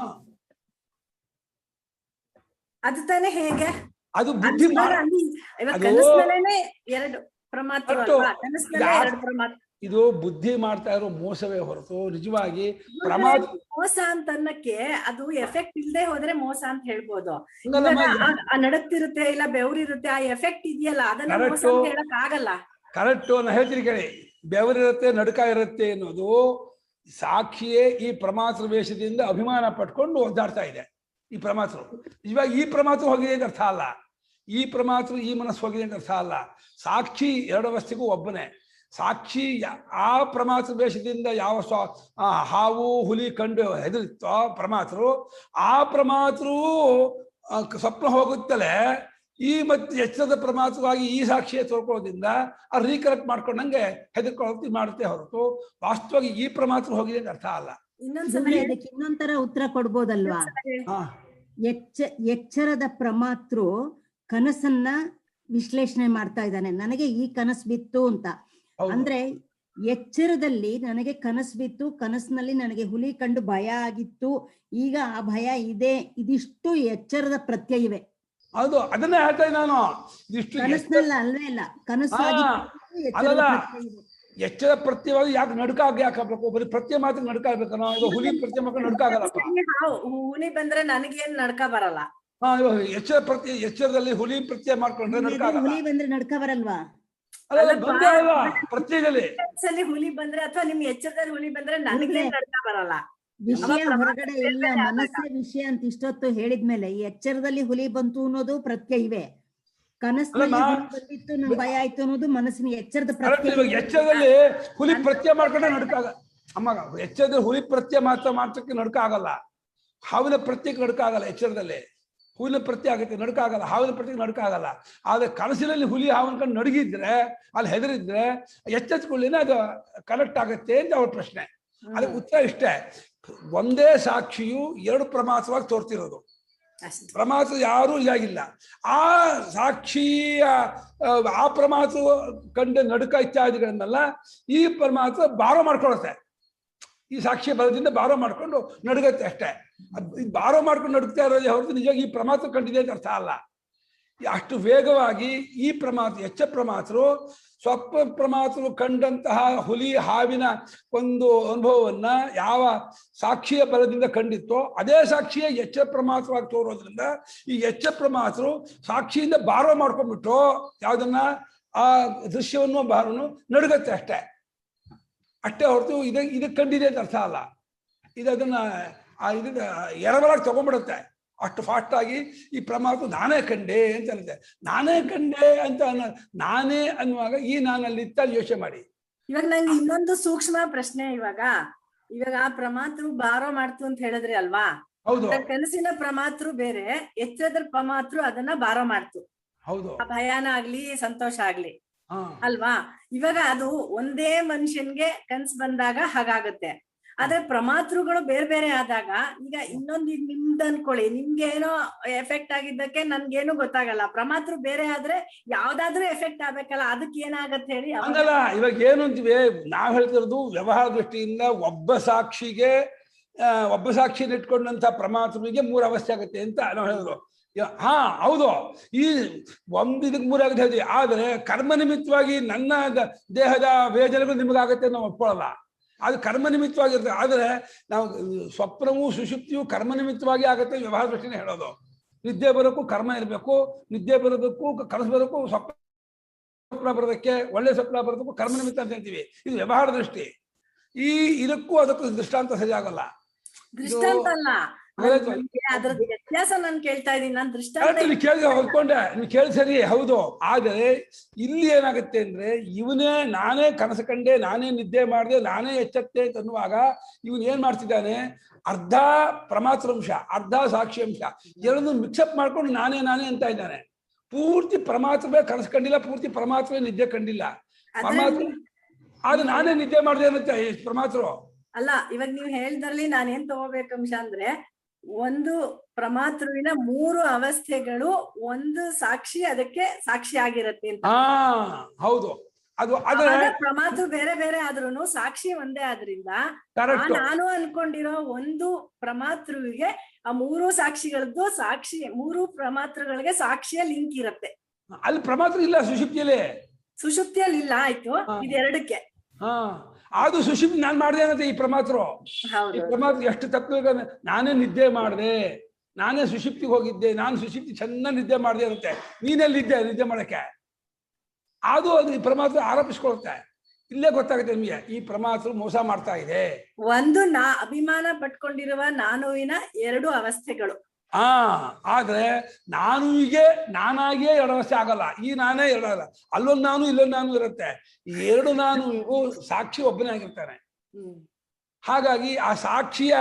ಅದು ತಾನೇ ಹೇಗೆ? ಅದು ಬುದ್ಧಿ ಎರಡು ಪ್ರಮಾತ್ರ. ಇದು ಬುದ್ಧಿ ಮಾಡ್ತಾ ಇರೋ ಮೋಸವೇ ಹೊರತು ನಿಜವಾಗಿ ಪ್ರಮಾದ ಮೋಸ ಅಂತ ಅನ್ನಕ್ಕೆ ಅದು ಎಫೆಕ್ಟ್ ಇಲ್ಲದೆ ಹೋದ್ರೆ ಮೋಸ ಅಂತ ಹೇಳ್ಬೋದು. ನಡಕ್ತಿರುತ್ತೆ ಇಲ್ಲ ಬೆವರಿರುತ್ತೆ, ಆ ಎಫೆಕ್ಟ್ ಇದೆಯಲ್ಲ ಅದನ್ನ ಮೋಸ ಅಂತ ಹೇಳಕ್ ಆಗಲ್ಲ. ಕರೆಕ್ಟ್. ನಾ ಹೇಳ್ತೀನಿ ಕೇಳಿ, ಬೆವರಿರುತ್ತೆ ನಡುಕ ಇರುತ್ತೆ ಅನ್ನೋದು ಸಾಕ್ಷಿಯೇ ಈ ಪ್ರಮಾತ್ರ ವೇಷದಿಂದ ಅಭಿಮಾನ ಪಟ್ಕೊಂಡು ಒದ್ದಾಡ್ತಾ ಇದೆ ಈ ಪ್ರಮಾತ್ರ. ಇವಾಗ ಈ ಪ್ರಮಾತ್ರ ಹೋಗಿದೆ ಅಂತ ಅರ್ಥ ಅಲ್ಲ, ಈ ಪ್ರಮಾತ್ರ ಈ ಮನಸ್ಸು ಹೋಗಿದೆ ಅಂತ ಅರ್ಥ ಅಲ್ಲ. ಸಾಕ್ಷಿ ಎರಡು ಅವಸ್ಥೆಗೂ ಒಬ್ಬನೇ. ಸಾಕ್ಷಿ ಆ ಪ್ರಮಾತ್ರ ವೇಷದಿಂದ ಯಾವ ಹಾವು ಹುಲಿ ಕಂಡು ಹೆದರಿತ್ತೋ ಪ್ರಮಾತರು, ಆ ಪ್ರಮಾತರು ಸ್ವಪ್ನ ಹೋಗುತ್ತಲೇ ಈ ಮತ್ತೆ ಎಚ್ಚರದ ಪ್ರಮಾತ್ರವಾಗಿ ಈ ಸಾಕ್ಷಿಯ ತೋರ್ಕೊಳ್ಳೋದ್ರಿಂದ ಆ ರೀಕರೆಕ್ಟ್ ಮಾಡ್ಕೊಂಡಂಗೆ ಹೆದರ್ಕೊಳ್ಳೋದು ಮಾಡುತ್ತೆ ಹೊರತು ವಾಸ್ತವವಾಗಿ ಈ ಪ್ರಮಾತ್ರ ಹೋಗಿದೆ ಅಂತ ಅರ್ಥ ಅಲ್ಲ. ಅದಕ್ಕೆ ಇನ್ನೊಂಥರ ಉತ್ತರ ಕೊಡ್ಬೋದಲ್ವಾ? ಎಚ್ಚರದ ಪ್ರಮಾತೃ ಕನಸನ್ನ ವಿಶ್ಲೇಷಣೆ ಮಾಡ್ತಾ ಇದ್ದಾನೆ, ನನಗೆ ಈ ಕನಸು ಬಿತ್ತು ಅಂತ. ಅಂದ್ರೆ ಎಚ್ಚರದಲ್ಲಿ ನನಗೆ ಕನಸು ಬಿತ್ತು, ಕನಸಿನಲ್ಲಿ ನನಗೆ ಹುಲಿ ಕಂಡು ಭಯ ಆಗಿತ್ತು, ಈಗ ಆ ಭಯ ಇದೆ, ಇದಿಷ್ಟು ಎಚ್ಚರದ ಪ್ರತ್ಯಯವೇ. ಹೌದು, ಅದನ್ನೇ ಹೇಳ್ತಾ ನಾನು. ಕನಸಿನಲ್ಲ ಅಲ್ವೇ ಇಲ್ಲ, ಕನಸು ಎಚ್ಚರ ಪ್ರತ್ಯವಾಗಿ ಯಾಕೆ ನಡುಕ ಯಾಕಬೇಕು? ಬರೀ ಪ್ರತ್ಯಯ ಮಾತ್ರ ನಡುಕ ಆಗ್ಬೇಕನ್ನೋ? ಇದು ಹುಲಿ ಪ್ರತ್ಯಯ ಮಾತ್ರ ನಡುಕ ಆಗಲ್ಲಪ್ಪ. ಹುಲಿ ಬಂದ್ರೆ ನನಗೇನ್ ನಡ್ಕ ಬರಲ್ಲ. ಎಚ್ಚರ ಪ್ರತ್ಯಯ, ಎಚ್ಚರದಲ್ಲಿ ಹುಲಿ ಪ್ರತ್ಯಯ ಮಾಡ್ಕೊಂಡ್ರೆ ನಡುಕ ಆಗಲ್ಲ. ಹುಲಿ ಬಂದ್ರೆ ನಡ್ಕ ಬರಲ್ವಾ? ಪ್ರತ್ಯಯದಲ್ಲಿ ಹುಲಿ ಬಂದ್ರೆ ಅಥವಾ ನಿಮ್ ಎಚ್ಚರದಲ್ಲಿ ಹುಲಿ ಬಂದ್ರೆ ನನಗೆ ನಡ್ಕ ಬರಲ್ಲ. ವಿಷಯ ಹೊರಗಡೆ ಇಲ್ಲ, ಮನಸ್ಸೇ ವಿಷಯ ಅಂತ ಇಷ್ಟೊತ್ತು ಹೇಳಿದ್ಮೇಲೆ ಎಚ್ಚರದಲ್ಲಿ ಹುಲಿ ಬಂತು ಅನ್ನೋದು ಪ್ರತ್ಯಯವೇ, ಕನಸಿನಲ್ಲಿ ಬಂದಿತ್ತು ನಂಗೆ ಭಯ ಆಯ್ತು ಅನ್ನೋದು ಮನಸ್ಸಿನ ಎಚ್ಚರದ ಪ್ರತ್ಯಯ. ಎಚ್ಚರದಲ್ಲಿ ಹುಲಿ ಪ್ರತ್ಯಯ ಮಾಡ್ಕೊಂಡ್ರೆ ನಡುಕಾಗ ಅಮ್ಮ. ಎಚ್ಚರದಲ್ಲಿ ಹುಲಿ ಪ್ರತ್ಯಯ ಮಾತ್ರಕ್ಕೆ ನಡುಕ ಆಗಲ್ಲ, ಹಾವಿನ ಪ್ರತ್ಯಕ್ಕೆ ನಡುಕ ಆಗಲ್ಲ. ಎಚ್ಚರದಲ್ಲಿ ಹುಲಿನ ಪ್ರತ್ಯಯ ಆಗುತ್ತೆ, ನಡುಕ ಆಗಲ್ಲ. ಹಾವಿನ ಪ್ರತ್ಯಕ್ಕೆ ನಡುಕ ಆಗಲ್ಲ. ಆದ್ರೆ ಕನಸಿನಲ್ಲಿ ಹುಲಿ ಹಾವಿನ ಕಂಡು ನಡುಗಿದ್ರೆ, ಅಲ್ಲಿ ಹೆದರಿದ್ರೆ ಎಚ್ಚೆತ್ಕೊಳ್ಳಿನೇ ಅದು ಕನೆಕ್ಟ್ ಆಗುತ್ತೆ ಅಂತ ಅವ್ರ ಪ್ರಶ್ನೆ. ಅದಕ್ಕೆ ಉತ್ತರ ಇಷ್ಟೇ, ಒಂದೇ ಸಾಕ್ಷಿಯು ಎರಡು ಪ್ರಮಾತ್ರವಾಗಿ ತೋರ್ತಿರೋದು. ಪ್ರಮಾತ್ರ ಯಾರೂ ಇದಾಗಿಲ್ಲ. ಆ ಸಾಕ್ಷಿಯ ಆ ಪ್ರಮಾತ್ರ ಕಂಡ ನಡುಕ ಇತ್ಯಾದಿಗಳನ್ನೆಲ್ಲ ಈ ಪ್ರಮಾತ್ರ ಬಾರೋ ಮಾಡ್ಕೊಳುತ್ತೆ. ಈ ಸಾಕ್ಷಿಯ ಬಲದಿಂದ ಬಾರೋ ಮಾಡ್ಕೊಂಡು ನಡುಗತ್ತೆ ಅಷ್ಟೇ. ಬಾರೋ ಮಾಡ್ಕೊಂಡು ನಡುಗ್ತಾ ಇರೋದೇ ಹೊರತು ನಿಜವಾಗಿ ಈ ಪ್ರಮಾತ್ರ ಕಂಡಿದೆ ಅಂತ ಅರ್ಥ ಅಲ್ಲ. ಅಷ್ಟು ವೇಗವಾಗಿ ಈ ಪ್ರಮಾತ್ರ ಎಚ್ಚ ಪ್ರಮಾತರು ಸ್ವಪ್ನ ಪ್ರಮಾತರು ಕಂಡಂತಹ ಹುಲಿ ಹಾವಿನ ಒಂದು ಅನುಭವವನ್ನ ಯಾವ ಸಾಕ್ಷಿಯ ಬಲದಿಂದ ಕಂಡಿತ್ತೋ ಅದೇ ಸಾಕ್ಷಿಯ ಎಚ್ಚ ಪ್ರಮಾತ್ರವಾಗಿ ತೋರೋದ್ರಿಂದ ಈ ಎಚ್ಚ ಪ್ರಮಾತರು ಸಾಕ್ಷಿಯಿಂದ ಬಾರೋ ಮಾಡ್ಕೊಂಡ್ಬಿಟ್ಟು ಯಾವ್ದನ್ನ ಆ ದೃಶ್ಯವನ್ನು ಬಾರನ್ನು ನಡುಗತ್ತೆ ಅಷ್ಟೇ ಹೊರತು ಇದಕ್ಕೆ ಕಂಡಿದೆ ಅಂತ ಅರ್ಥ ಅಲ್ಲ. ಅದನ್ನ ಇದನ್ನ ಎರವಲಾಗಿ ತಗೊಂಡ್ಬಿಡುತ್ತೆ ಅಷ್ಟು ಫಾಸ್ಟ್ ಆಗಿ. ಈ ಪ್ರಮಾತ್ರ ನಾನೇ ಕಂಡೆ ಅಂತ ಅನ್ನುತ್ತೆ. ನಾನೇ ಕಂಡೆ ಅಂತ ನಾನೇ ಅನ್ನುವಾಗ ಈ ನಾನಲ್ಲಿ ಇತ್ತ ಯೋಚನೆ ಮಾಡಿ. ಇವಾಗ ನಂಗೆ ಇನ್ನೊಂದು ಸೂಕ್ಷ್ಮ ಪ್ರಶ್ನೆ. ಇವಾಗ ಆ ಪ್ರಮಾತೃ ಬಾರೋ ಮಾಡ್ತು ಅಂತ ಹೇಳಿದ್ರಿ ಅಲ್ವಾ? ಹೌದು. ಕನಸಿನ ಪ್ರಮಾತೃ ಬೇರೆ, ಎಚ್ಚರದ ಪ್ರಮಾತೃ ಅದನ್ನ ಬಾರೋ ಮಾಡ್ತು. ಹೌದು. ಭಯಾನ ಆಗ್ಲಿ ಸಂತೋಷ ಆಗ್ಲಿ ಅಲ್ವಾ? ಇವಾಗ ಅದು ಒಂದೇ ಮನುಷ್ಯನ್ಗೆ ಕನ್ಸ್ ಬಂದಾಗ ಹಾಗಾಗುತ್ತೆ. ಆದ್ರೆ ಪ್ರಮಾತೃಗಳು ಬೇರೆ ಬೇರೆ ಆದಾಗ, ಈಗ ಇನ್ನೊಂದು ನಿಮ್ದು ಅನ್ಕೊಳ್ಳಿ, ನಿಮ್ಗೆ ಏನೋ ಎಫೆಕ್ಟ್ ಆಗಿದ್ದಕ್ಕೆ ನನ್ಗೇನು ಗೊತ್ತಾಗಲ್ಲ. ಪ್ರಮಾತೃ ಬೇರೆ ಆದ್ರೆ ಯಾವ್ದಾದ್ರೂ ಎಫೆಕ್ಟ್ ಆಗ್ಬೇಕಲ್ಲ, ಅದಕ್ಕೆ ಏನಾಗತ್ತೆ ಹೇಳಿ? ಹಂಗಲ್ಲ. ಇವಾಗ ಏನು ಅಂತೀವಿ ನಾವ್ ಹೇಳ್ತಿರೋದು ವ್ಯವಹಾರ ದೃಷ್ಟಿಯಿಂದ ಒಬ್ಬ ಸಾಕ್ಷಿನ ಇಟ್ಕೊಂಡಂತ ಪ್ರಮಾತೃವಿಗೆ 3 ಅವಸ್ಥೆ ಆಗುತ್ತೆ ಅಂತ ನಾವು ಹೇಳಿದ್ರು. ಹಾ ಹೌದು, ಈ ಇದಕ್ಕೆ 3 ಆಗುತ್ತೆ ಹೇಳ್ತೀವಿ. ಆದ್ರೆ ಕರ್ಮ ನಿಮಿತ್ತವಾಗಿ ನನ್ನ ದೇಹದ ವೇದನೆಗಳು ನಿಮಗಾಗತ್ತೆ ನಾವು ಒಪ್ಕೊಳ್ಳಲ್ಲ. ಅದು ಕರ್ಮ ನಿಮಿತ್ತವಾಗಿರ್ತದೆ. ಆದರೆ ನಾವು ಸ್ವಪ್ನವೂ ಸುಷುಪ್ತಿಯು ಕರ್ಮ ನಿಮಿತ್ತವಾಗಿ ಆಗುತ್ತೆ ವ್ಯವಹಾರ ದೃಷ್ಟಿನೇ ಹೇಳೋದು. ನಿದ್ದೆ ಬರೋಕ್ಕೂ ಕರ್ಮ ಇರಬೇಕು, ನಿದ್ದೆ ಬರೋದಕ್ಕೂ ಕನಸು ಬರೋಕ್ಕೂ ಸ್ವಪ್ನ ಬರೋದಕ್ಕೆ ಒಳ್ಳೆ ಸ್ವಪ್ನ ಬರೋದಕ್ಕೂ ಕರ್ಮ ನಿಮಿತ್ತ ಅಂತ ಹೇಳ್ತೀವಿ. ಇದು ವ್ಯವಹಾರ ದೃಷ್ಟಿ. ಇದಕ್ಕೂ ಅದಕ್ಕೂ ದೃಷ್ಟಾಂತ ಸರಿಯಾಗಲ್ಲ. ದೃಷ್ಟಾಂತ ಅಲ್ಲ, ಅದ್ರ ವ್ಯತ್ಯಾಸ ನಾನು ಕೇಳ್ತಾ ಇದ್ದೀನಿ. ನಾನು ದೃಷ್ಟಾಂತ ಹೊತ್ಕೊಂಡೆ, ನೀವು ಕೇಳಿ ಸರಿ ಹೌದು. ಆದರೆ ಇಲ್ಲಿ ಏನಾಗುತ್ತೆ ಅಂದ್ರೆ ನಾನೇ ಕನಸು ಕಂಡೆ, ನಾನೇ ನಿದ್ದೆ ಮಾಡಿದೆ, ನಾನೇ ಎಚ್ಚತ್ತೆ ಅಂತ ಅನ್ನುವಾಗ ಇವನ್ ಏನ್ ಮಾಡ್ತಿದ್ದಾನೆ, ಅರ್ಧ ಪ್ರಮಾತ್ರಾಂಶ ಅರ್ಧ ಸಾಕ್ಷಿ ಅಂಶ ಎರಡನ್ನೂ ಮಿಕ್ಸಪ್ ಮಾಡ್ಕೊಂಡು ನಾನೇ ಅಂತ ಇದ್ದಾನೆ. ಪೂರ್ತಿ ಪ್ರಮಾತ್ರವೇ ಕನಸು ಕಂಡಿಲ್ಲ, ಪೂರ್ತಿ ಪ್ರಮಾತ್ರವೇ ನಿದ್ದೆ ಕಂಡಿಲ್ಲ. ಪರಮಾತ್ಮ ಆದ್ರೆ ನಾನೇ ನಿದ್ದೆ ಮಾಡಿದೆ ಅನ್ನತ್ತೆ ಪ್ರಮಾತ್ರು ಅಲ್ಲ. ಇವಾಗ ನೀವು ಹೇಳಿದ್ರಲ್ಲಿ ನಾನೇನ್ ತಗೋಬೇಕಂಶ ಅಂದ್ರೆ, ಒಂದು ಪ್ರಮಾತೃವಿನ 3 ಅವಸ್ಥೆಗಳು ಒಂದು ಸಾಕ್ಷಿ ಅದಕ್ಕೆ ಸಾಕ್ಷಿ ಆಗಿರತ್ತೆ ಅಂತ. ಹೌದು. ಅದು ಪ್ರಮಾತೃ ಬೇರೆ ಬೇರೆ ಆದ್ರೂನು ಸಾಕ್ಷಿ ಒಂದೇ ಆದ್ರಿಂದ ನಾನು ಅನ್ಕೊಂಡಿರೋ ಒಂದು ಪ್ರಮಾತೃವಿಗೆ ಆ 3 ಸಾಕ್ಷಿಗಳದ್ದು 3 ಪ್ರಮಾತೃಗಳಿಗೆ ಸಾಕ್ಷಿಯ ಲಿಂಕ್ ಇರತ್ತೆ. ಅಲ್ಲಿ ಪ್ರಮಾತೃ ಇಲ್ಲ ಸುಷುಪ್ತಿಯಲ್ಲಿ ಇಲ್ಲ. ಆಯ್ತು, ಇದೆರಡಕ್ಕೆ ಹಾ ಅದು ಸುಷುಪ್ತಿ ನಾನ್ ಮಾಡಿದೆ ಅನ್ನತ್ತೆ ಈ ಪ್ರಮಾತೃ. ಈ ಪ್ರಮಾತೃ ಎಷ್ಟು ತಪ್ಪು, ನಾನೇ ನಿದ್ದೆ ಮಾಡಿದೆ, ನಾನೇ ಸುಷುಪ್ತಿಗೆ ಹೋಗಿದ್ದೆ, ನಾನು ಸುಷುಪ್ತಿ ಚೆನ್ನಾಗಿ ನಿದ್ದೆ ಮಾಡಿದೆ ಅಂತೆ. ನೀನೆಲ್ಲಿದ್ದೆ ನಿದ್ದೆ ಮಾಡಕ್ಕೆ? ಅದು ಈ ಪ್ರಮಾತೃ ಆರೋಪಿಸ್ಕೊಳುತ್ತೆ. ಇಲ್ಲೇ ಗೊತ್ತಾಗುತ್ತೆ ನಿಮಗೆ ಈ ಪ್ರಮಾತೃ ಮೋಸ ಮಾಡ್ತಾ ಇದೆ. ಒಂದು ಅಭಿಮಾನ ಪಟ್ಕೊಂಡಿರುವ ನಾನುವಿನ 2 ಅವಸ್ಥೆಗಳು. ಆದ್ರೆ ನಾನಾಗಿಯೇ 2 ಅವಸ್ಥೆ ಆಗಲ್ಲ. ಈ ನಾನೇ 2 ಆಗಲ್ಲ, ಅಲ್ಲೊಂದು ನಾನು ಇಲ್ಲೊಂದು ನಾನು ಇರುತ್ತೆ. ಈ 2 ನಾನು ಸಾಕ್ಷಿ ಒಬ್ಬನೇ ಆಗಿರ್ತಾನೆ. ಹಾಗಾಗಿ ಆ ಸಾಕ್ಷಿಯ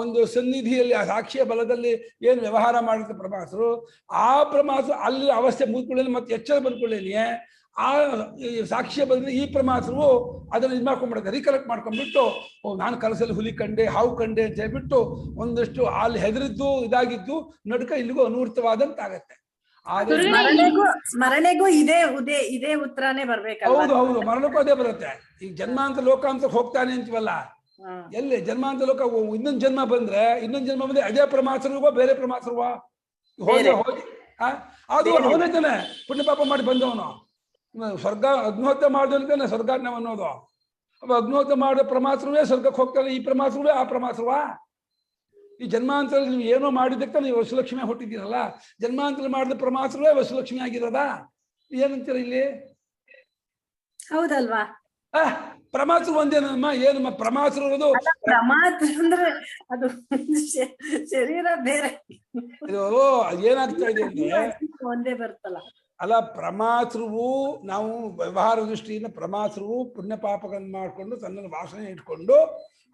ಒಂದು ಸನ್ನಿಧಿಯಲ್ಲಿ, ಆ ಸಾಕ್ಷಿಯ ಬಲದಲ್ಲಿ ಏನು ವ್ಯವಹಾರ ಮಾಡಿರ್ತಾರೆ ಪ್ರಮಾತೃ, ಆ ಪ್ರಮಾತೃ ಅಲ್ಲಿ ಅವಸ್ಥೆ ಮುಗಿದ್ಕೊಳ್ಳೇನೆ ಮತ್ತೆ ಎಚ್ಚರ ಬಂದ್ಕೊಳ್ಳೇನೆ. ಆ ಸಾಕ್ಷಿಯ ಬದಲು ಈ ಪ್ರಮಾತೃವು ಅದನ್ನು ಇದು ಮಾಡ್ಕೊಂಡ್ಬಿಡುತ್ತೆ, ರೀಕಲೆಕ್ಟ್ ಮಾಡ್ಕೊಂಡ್ಬಿಟ್ಟು ನಾನು ಕನಸಲ್ಲಿ ಹುಲಿ ಕಂಡೆ, ಹಾವು ಕಂಡೆ ಅಂತ ಹೇಳ್ಬಿಟ್ಟು ಒಂದಷ್ಟು ಅಲ್ಲಿ ಹೆದರಿದ್ದು ಇದಾಗಿದ್ದು ನಡುಕ ಇಲ್ಲಿಗೂ ಅನುವೃತವಾದಂತಾಗತ್ತೆ. ಸ್ಮರಣೆಗೂ ಇದೇ ಉತ್ತರನೇ ಬರ್ಬೇಕು. ಹೌದು, ಮರಣಕ್ಕೂ ಅದೇ ಬರುತ್ತೆ. ಈಗ ಜನ್ಮಾಂತ ಲೋಕಾಂತಕ್ಕೆ ಹೋಗ್ತಾನೆ ಅಂತೀವಲ್ಲ, ಎಲ್ಲಿ ಜನ್ಮಾಂತ ಲೋಕ ಇನ್ನೊಂದು ಜನ್ಮ ಬಂದ್ರೆ ಅದೇ ಪ್ರಮಾತೃಗೋ ಬೇರೆ ಪ್ರಮಾತೃವಾ ಹೋಗಿ ಅದು ಅವನೇ ತಾನೆ ಪುಣ್ಯ ಪಾಪ ಮಾಡಿ ಬಂದವನು. ಸ್ವರ್ಗ ಅಗ್ನಿಹೋತ್ರ ಮಾಡಿದವನಿಗೆ ಸ್ವರ್ಗಾಜ್ಞಾನ ಅನ್ನೋದು. ಅಗ್ನಿಹೋತ್ರ ಮಾಡೋ ಪ್ರಮಾತೃವೇ ಸ್ವರ್ಗಕ್ಕೆ ಹೋಗ್ತಾನೆ, ಈ ಪ್ರಮಾತೃವೇ ಆ ಪ್ರಮಾತೃವಾ? ಈ ಜನ್ಮಾಂತರದಲ್ಲಿ ನೀವು ಏನೋ ಮಾಡಿದ್ದಕ್ಕೆ ನೀವು ವಸುಲಕ್ಷ್ಮಿ ಹುಟ್ಟಿದ್ದೀರಲ್ಲ, ಜನ್ಮಾಂತರ ಮಾಡಿದ ಪ್ರಮಾತೃವೇ ವಸುಲಕ್ಷ್ಮಿ ಆಗಿರೋದಾ? ಏನಂತೀರ ಇಲ್ಲಿ? ಹೌದಲ್ವಾ? ಪ್ರಮಾತೃ ಒಂದೇನಮ್ಮ? ಏನಮ್ಮ ಪ್ರಮಾತೃ ಇರೋದು? ಪ್ರಮಾತೃ ಅಂದ್ರೆ ಅದು ಶರೀರ ಬೇರೆ. ಏನಾಗ್ತಾ ಇದೆ ಅಂದ್ರೆ ಒಂದೇ ಬರ್ತಲ್ಲ. ಅಲ್ಲ, ಪ್ರಮಾತೃವು ನಾವು ವ್ಯವಹಾರ ದೃಷ್ಟಿಯಿಂದ ಪ್ರಮಾತೃವು ಪುಣ್ಯ ಪಾಪಗಳನ್ನು ಮಾಡಿಕೊಂಡು ತನ್ನನ್ನು ವಾಸನೆ ಇಟ್ಕೊಂಡು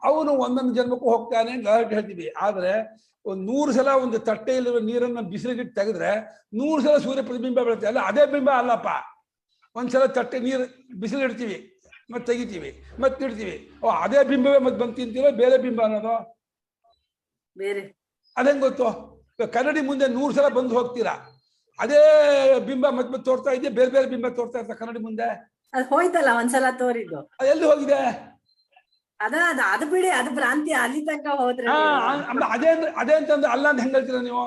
ಅವನು ಒಂದೊಂದು ಜನ್ಮಕ್ಕೂ ಹೋಗ್ತಾನೆ ಅಂತ ಹೇಳ್ತೀವಿ. ಆದ್ರೆ 100 ಸಲ ಒಂದು ತಟ್ಟೆಯಲ್ಲಿರುವ ನೀರನ್ನ ಬಿಸಿಲಿಗಿಟ್ಟು ತೆಗೆದ್ರೆ 100 ಸಲ ಸೂರ್ಯ ಪ್ರತಿಬಿಂಬ ಬೀಳುತ್ತೆ. ಅಲ್ಲ, ಅದೇ ಬಿಂಬ ಅಲ್ಲಪ್ಪ. ಒಂದ್ಸಲ ತಟ್ಟೆ ನೀರು ಬಿಸಿಲಿಡ್ತೀವಿ, ಮತ್ತೆ ತೆಗಿತೀವಿ, ಮತ್ತೆ ಇಡ್ತೀವಿ, ಅದೇ ಬಿಂಬವೇ ಮತ್ತೆ ಬಂದು ತಿಂತೀವೋ ಬೇರೆ ಬಿಂಬ ಅನ್ನೋದು ಬೇರೆ? ಅದೇಂಗ್ ಗೊತ್ತು? ಕನ್ನಡಿ ಮುಂದೆ 100 ಸಲ ಬಂದು ಹೋಗ್ತೀರಾ, ಅದೇ ಬಿಂಬ ಮತ್ತೆ ತೋರ್ತಾ ಇದೆಯಾ ಬೇರೆ ಬೇರೆ ಬಿಂಬ ತೋರ್ತಾ ಇರ್ತಾ ಕನ್ನಡಿ ಮುಂದೆ? ಅದು ಹೋಯ್ತಲ್ಲ ಒಂದ್ಸಲ ತೋರಿದ್ದು, ಎಲ್ಲಿ ಹೋಗಿದೆ? ಅದು ಬಿಡಿ, ಅದು ಭ್ರಾಂತಿ. ಅಲ್ಲಿ ತನಕ ಹೋದ್ರೆ ಅದೇ ಅಂತಂದ್ರೆ ಅಲ್ಲ ಅಂತ ಹೆಂಗ್ ಹೇಳ್ತೀರಾ ನೀವು?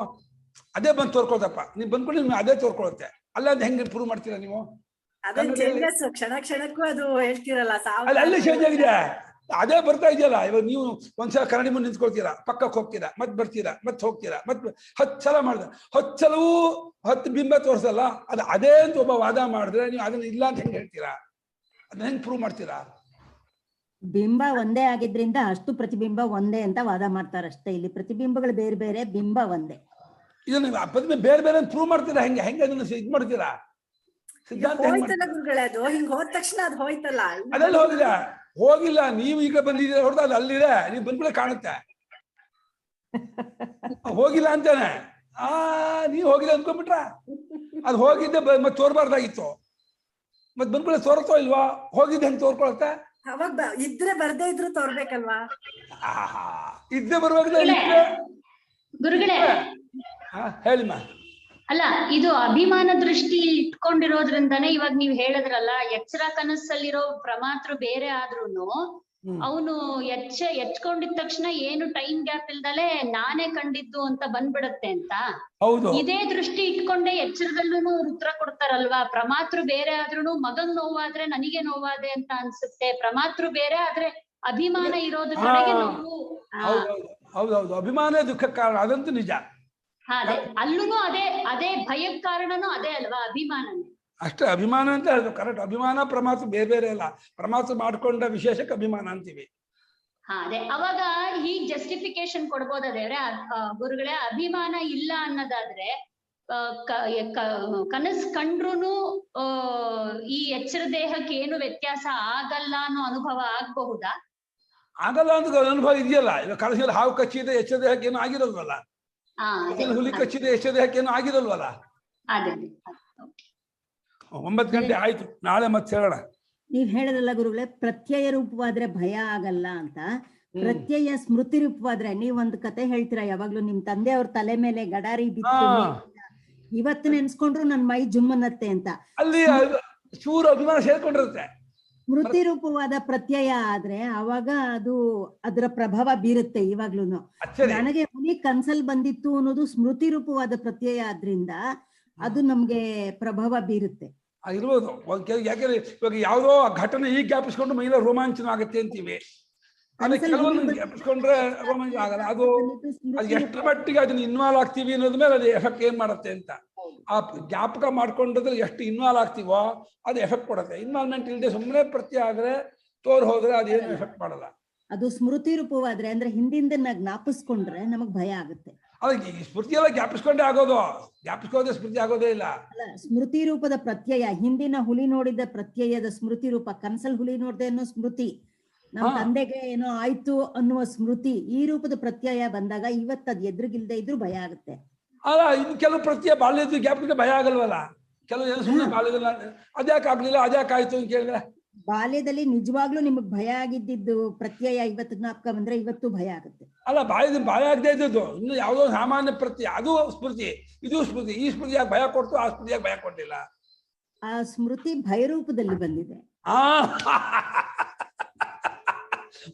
ಅದೇ ಬಂದು ತೋರ್ಕೊಳ್ತಪ್ಪ, ನೀವು ಬಂದ್ಕೊಂಡು ನಿಮ್ಗೆ ಅದೇ ತೋರ್ಕೊಳುತ್ತೆ. ಅಲ್ಲ ಅಂತ ಹೆಂಗ್ ಪ್ರೂವ್ ಮಾಡ್ತೀರಾ ನೀವು? ಕ್ಷಣ ಕ್ಷಣಕ್ಕೂ ಅದು ಹೇಳ್ತೀರಲ್ಲ, ಅಲ್ಲಿ ಚೇಂಜ್ ಆಗಿದೆ, ಅದೇ ಬರ್ತಾ ಇದೆಯಲ್ಲ. ಇವಾಗ ನೀವು ಒಂದ್ಸಲ ಕನ್ನಡಿ ಮುಂದೆ ನಿಂತ್ಕೊಳ್ತೀರಾ, ಪಕ್ಕಕ್ಕೆ ಹೋಗ್ತೀರಾ, ಮತ್ತೆ ಬರ್ತೀರಾ, ಮತ್ತೆ ಹೋಗ್ತೀರಾ, ಮತ್ತೆ 10 ಸಲ ಮಾಡಿದ್ರೆ 10 ಸಲವೂ 10 ಬಿಂಬ ತೋರಿಸಲ್ಲ. ಅದು ಅದೇ ಅಂತ ಒಬ್ಬ ವಾದ ಮಾಡಿದ್ರೆ ನೀವು ಅದನ್ನ ಇಲ್ಲ ಅಂತ ಹೆಂಗ್ ಹೇಳ್ತೀರಾ? ಅದನ್ನ ಹೆಂಗ್ ಪ್ರೂವ್ ಮಾಡ್ತೀರಾ? ಬಿಂಬ ಒಂದೇ ಆಗಿದ್ರಿಂದ ಅಷ್ಟು ಪ್ರತಿಬಿಂಬ ಒಂದೇ ಅಂತ ವಾದ ಮಾಡ್ತಾರಷ್ಟೇ. ಇಲ್ಲಿ ಪ್ರತಿಬಿಂಬಗಳು ಬೇರೆ ಬೇರೆ, ಬಿಂಬ ಒಂದೇ. ಇದನ್ನ ಪ್ರತಿಬಿಂಬ ಬೇರೆ ಬೇರೆ ಪ್ರೂವ್ ಮಾಡ್ತೀರಾ? ಹೆಂಗೆ ಅದನ್ನ ಇದ್ ಮಾಡ್ತೀರಾ? ಅದು ಹಿಂಗ್ ಹೋದ ತಕ್ಷಣ ಅದು ಹೋಯ್ತಲ್ಲ, ಅದೆಲ್ಲ ಹೋಗಿಲ್ಲ. ನೀವು ಈಗ ಬಂದಿದ್ದೀರ ಹೊರತು ಅದು ಅಲ್ಲಿದೆ, ನೀವು ಬಂದ್ಬಿಡೇ ಕಾಣುತ್ತೆ. ಹೋಗಿಲ್ಲ ಅಂತಾನೆ ನೀವು ಹೋಗಿಲ್ಲ ಅನ್ಕೊಂಡ್ಬಿಟ್ರ? ಅದು ಹೋಗಿದ್ದೆ ಮತ್ತೆ ತೋರ್ಬಾರ್ದಾಗಿತ್ತು, ಮತ್ ಬಂದ್ಬಿಡೇ ತೋರ್ತೋ ಇಲ್ವಾ? ಹೋಗಿದ್ದೆ ಹೆಂಗ್ ತೋರ್ಕೊಳತ್ತೆ? ಅವಾಗ ಇದ್ರೆ ಬರ್ದೇ ಇದ್ರು ತೋರ್ಬೇಕಲ್ವಾ? ಇದ್ದೇ ಬರುವಾಗ ಗುರುಗಳೇ ಹೇಳಿಮ್ಮ. ಅಲ್ಲ, ಇದು ಅಭಿಮಾನ ದೃಷ್ಟಿ ಇಟ್ಕೊಂಡಿರೋದ್ರಿಂದಾನೆ ಇವಾಗ ನೀವ್ ಹೇಳಿದ್ರಲ್ಲ, ಎಚ್ಚರ ಕನಸಲ್ಲಿರೋ ಪ್ರಮಾತೃ ಬೇರೆ ಆದ್ರೂನು ಅವನು ಎಚ್ಕೊಂಡಿದ ತಕ್ಷಣ ಏನು ಟೈಮ್ ಗ್ಯಾಪ್ ಇಲ್ದಲೆ ನಾನೇ ಕಂಡಿದ್ದು ಅಂತ ಬಂದ್ಬಿಡತ್ತೆ ಅಂತ. ಇದೇ ದೃಷ್ಟಿ ಇಟ್ಕೊಂಡೆ ಎಚ್ಚರದಲ್ಲೂ ಉತ್ತರ ಕೊಡ್ತಾರಲ್ವಾ? ಪ್ರಮಾತೃ ಬೇರೆ ಆದ್ರೂನು ಮಗನ್ ನೋವಾದ್ರೆ ನನಗೆ ನೋವಾದೆ ಅಂತ ಅನ್ಸುತ್ತೆ, ಪ್ರಮಾತೃ ಬೇರೆ ಆದ್ರೆ ಅಭಿಮಾನ ಇರೋದ್ರ ಕಡೆಗೆ ನೋವು. ಹೌದೌದು, ಅಭಿಮಾನ ದುಃಖಕ್ಕೆ ಕಾರಣ, ಅದಂತೂ ನಿಜ. ಅದೇ ಅಲ್ಲೂ ಅದೇ ಭಯಕ್ ಕಾರಣನೂ ಅದೇ ಅಲ್ವಾ? ಅಭಿಮಾನನೇ ಅಷ್ಟೇ. ಅಭಿಮಾನ ಅಂತ ಹೇಳುದು ಕರೆಕ್ಟ್. ಅಭಿಮಾನ ಪ್ರಮಾತೃ ಬೇರೆ ಬೇರೆ ಅಲ್ಲ, ಪ್ರಮಾತೃ ಮಾಡ್ಕೊಂಡ ವಿಶೇಷಕ್ಕೆ ಅಭಿಮಾನ ಅಂತೀವಿ. ಅದೇ ಅವಾಗ ಹೀಗ್ ಜಸ್ಟಿಫಿಕೇಶನ್ ಕೊಡ್ಬೋದಾದ್ರೆ ಗುರುಗಳೇ, ಅಭಿಮಾನ ಇಲ್ಲ ಅನ್ನೋದಾದ್ರೆ ಕನಸು ಕಂಡ್ರುನು ಈ ಎಚ್ಚರ ದೇಹಕ್ಕೆ ಏನು ವ್ಯತ್ಯಾಸ ಆಗಲ್ಲ ಅನ್ನೋ ಅನುಭವ ಆಗ್ಬಹುದಾ? ಆಗಲ್ಲ ಅಂತ ಅನುಭವ ಇದೆಯಲ್ಲ. ಈಗ ಕನಸಲ್ಲಿ ಹಾವು ಕಚ್ಚಿದೆ, ಎಚ್ಚರ ದೇಹಕ್ಕೆ ಏನು ಆಗಿರಲ್ವಲ್ಲ. ಹುಲಿ ಕಚ್ಚಿದೆ, ಎಚ್ಚರ ದೇಹಕ್ಕೆ ಏನು ಆಗಿರಲ್ವಲ್ಲ. 9 ಗಂಟೆ ಆಯ್ತು, ನಾಳೆ ಮತ್ತೆ ಹೇಳೋಣ. ನೀವ್ ಹೇಳದಲ್ಲ ಗುರುಗಳೇ, ಪ್ರತ್ಯಯ ರೂಪವಾದ್ರೆ ಭಯ ಆಗಲ್ಲ ಅಂತ. ಪ್ರತ್ಯಯ ಸ್ಮೃತಿ ರೂಪವಾದ್ರೆ ನೀವೊಂದು ಕತೆ ಹೇಳ್ತೀರಾ ಯಾವಾಗ್ಲೂ, ನಿಮ್ ತಂದೆ ಅವ್ರ ತಲೆ ಮೇಲೆ ಗಡಾರಿ ಬಿತ್ತು, ಇವತ್ತು ನೆನ್ಸ್ಕೊಂಡ್ರು ನನ್ ಮೈ ಜುಮ್ಮನ್ನತ್ತೆ ಅಂತ. ಅಲ್ಲಿ ಚೂರು ಅಭಿಮಾನ ಸೇರ್ಕೊಂಡಿರುತ್ತೆ. ಸ್ಮೃತಿ ರೂಪವಾದ ಪ್ರತ್ಯಯ ಆದ್ರೆ ಅವಾಗ ಅದು ಅದರ ಪ್ರಭಾವ ಬೀರುತ್ತೆ. ಇವಾಗ್ಲೂನು ನನಗೆ ಹುಲಿ ಕನ್ಸಲ್ ಬಂದಿತ್ತು ಅನ್ನೋದು ಸ್ಮೃತಿ ರೂಪವಾದ ಪ್ರತ್ಯಯ ಆದ್ರಿಂದ ಅದು ನಮ್ಗೆ ಪ್ರಭಾವ ಬೀರುತ್ತೆ. ಇರ್ಬೋದು ಯಾಕೆಂದ್ರೆ ಇವಾಗ ಯಾವುದೋ ಘಟನೆ ಈಗ ಜ್ಞಾಪಿಸ್ಕೊಂಡು ಮೈಲ ರೋಮಾಂಚನ ಆಗುತ್ತೆ ಅಂತೀವಿ, ಆಮೇಲೆ ಕೆಲವೊಂದು ಜ್ಞಾಪಿಸ್ಕೊಂಡ್ರೆ ರೋಮಾಂಚನ ಆಗಲ್ಲ. ಅದು ಎಷ್ಟು ಮಟ್ಟಿಗೆ ಅದನ್ನ ಇನ್ವಾಲ್ವ್ ಆಗ್ತೀವಿ ಅನ್ನೋದ್ ಮೇಲೆ ಅದು ಎಫೆಕ್ಟ್ ಏನ್ ಮಾಡುತ್ತೆ ಅಂತ. ಆ ಜ್ಞಾಪಕ ಮಾಡ್ಕೊಂಡ್ರೆ ಎಷ್ಟು ಇನ್ವಾಲ್ವ್ ಆಗ್ತೀವೋ ಅದು ಎಫೆಕ್ಟ್ ಕೊಡುತ್ತೆ. ಇನ್ವಾಲ್ವ್ಮೆಂಟ್ ಇಲ್ಲದೆ ಸುಮ್ಮನೆ ಪ್ರತ್ಯಯ ಆದ್ರೆ ತೋರ್ ಹೋದ್ರೆ ಅದೇನು ಎಫೆಕ್ಟ್ ಮಾಡಲ್ಲ. ಅದು ಸ್ಮೃತಿ ರೂಪವಾದ್ರೆ ಅಂದ್ರೆ ಹಿಂದಿಂದನ್ನ ಜ್ಞಾಪಿಸ್ಕೊಂಡ್ರೆ ನಮಗ್ ಭಯ ಆಗುತ್ತೆ. ಅದಕ್ಕೆ ಸ್ಮೃತಿ ಎಲ್ಲ ಜ್ಞಾಪಿಸ್ಕೊಂಡೇ ಆಗೋದು, ಜ್ಞಾಪಿಸ್ಕೊಂಡ್ರೆ ಸ್ಮೃತಿ ಆಗೋದೇ ಇಲ್ಲ. ಅಲ್ಲ, ಸ್ಮೃತಿ ರೂಪದ ಪ್ರತ್ಯಯ, ಹಿಂದಿನ ಹುಲಿ ನೋಡಿದ ಪ್ರತ್ಯಯದ ಸ್ಮೃತಿ ರೂಪ, ಕನ್ಸಲ್ ಹುಲಿ ನೋಡಿದೆ ಅನ್ನೋ ಸ್ಮೃತಿ, ನಮ್ಮ ತಂದೆಗೆ ಏನೋ ಆಯ್ತು ಅನ್ನುವ ಸ್ಮೃತಿ, ಈ ರೂಪದ ಪ್ರತ್ಯಯ ಬಂದಾಗ ಇವತ್ತದ್ ಎದುರುಗಿಲ್ದೆ ಇದ್ರು ಭಯ ಆಗುತ್ತೆ. ಅಲ್ಲ, ಇನ್ನು ಕೆಲವು ಪ್ರತ್ಯಯ ಬಾಲ್ಯದ ಜ್ಞಾಪಕ ಭಯ ಆಗಲ್ವಲ್ಲ. ಕೆಲವು ಏನು ಸುಮ್ಮನೆ ಬಾಲ್ಯದಲ್ಲಿ ಅದ್ಯಾಕೆ ಆಗ್ಲಿಲ್ಲ ಅದ್ಯಾಕೆ ಆಯ್ತು ಅಂತ ಕೇಳಿದ್ರೆ, ಬಾಲ್ಯದಲ್ಲಿ ನಿಜವಾಗ್ಲೂ ನಿಮಗ್ ಭಯ ಆಗಿದ್ದು ಪ್ರತ್ಯಯ ಇವತ್ತು ಜ್ಞಾಪಕ ಬಂದ್ರೆ ಇವತ್ತು ಭಯ ಆಗುತ್ತೆ. ಅಲ್ಲ, ಭಯ ಆಗದೆ ಇದ್ದದ್ದು ಇನ್ನು ಯಾವುದೋ ಸಾಮಾನ್ಯ ಪ್ರತ್ಯಯ, ಅದು ಸ್ಮೃತಿ, ಇದು ಸ್ಮೃತಿ. ಈ ಸ್ಮೃತಿಯಾಗಿ ಭಯ ಕೊಡ್ತು, ಆ ಸ್ಮೃತಿಯಾಗಿ ಭಯ ಕೊಟ್ಟಿಲ್ಲ. ಆ ಸ್ಮೃತಿ ಭಯರೂಪದಲ್ಲಿ ಬಂದಿದೆ.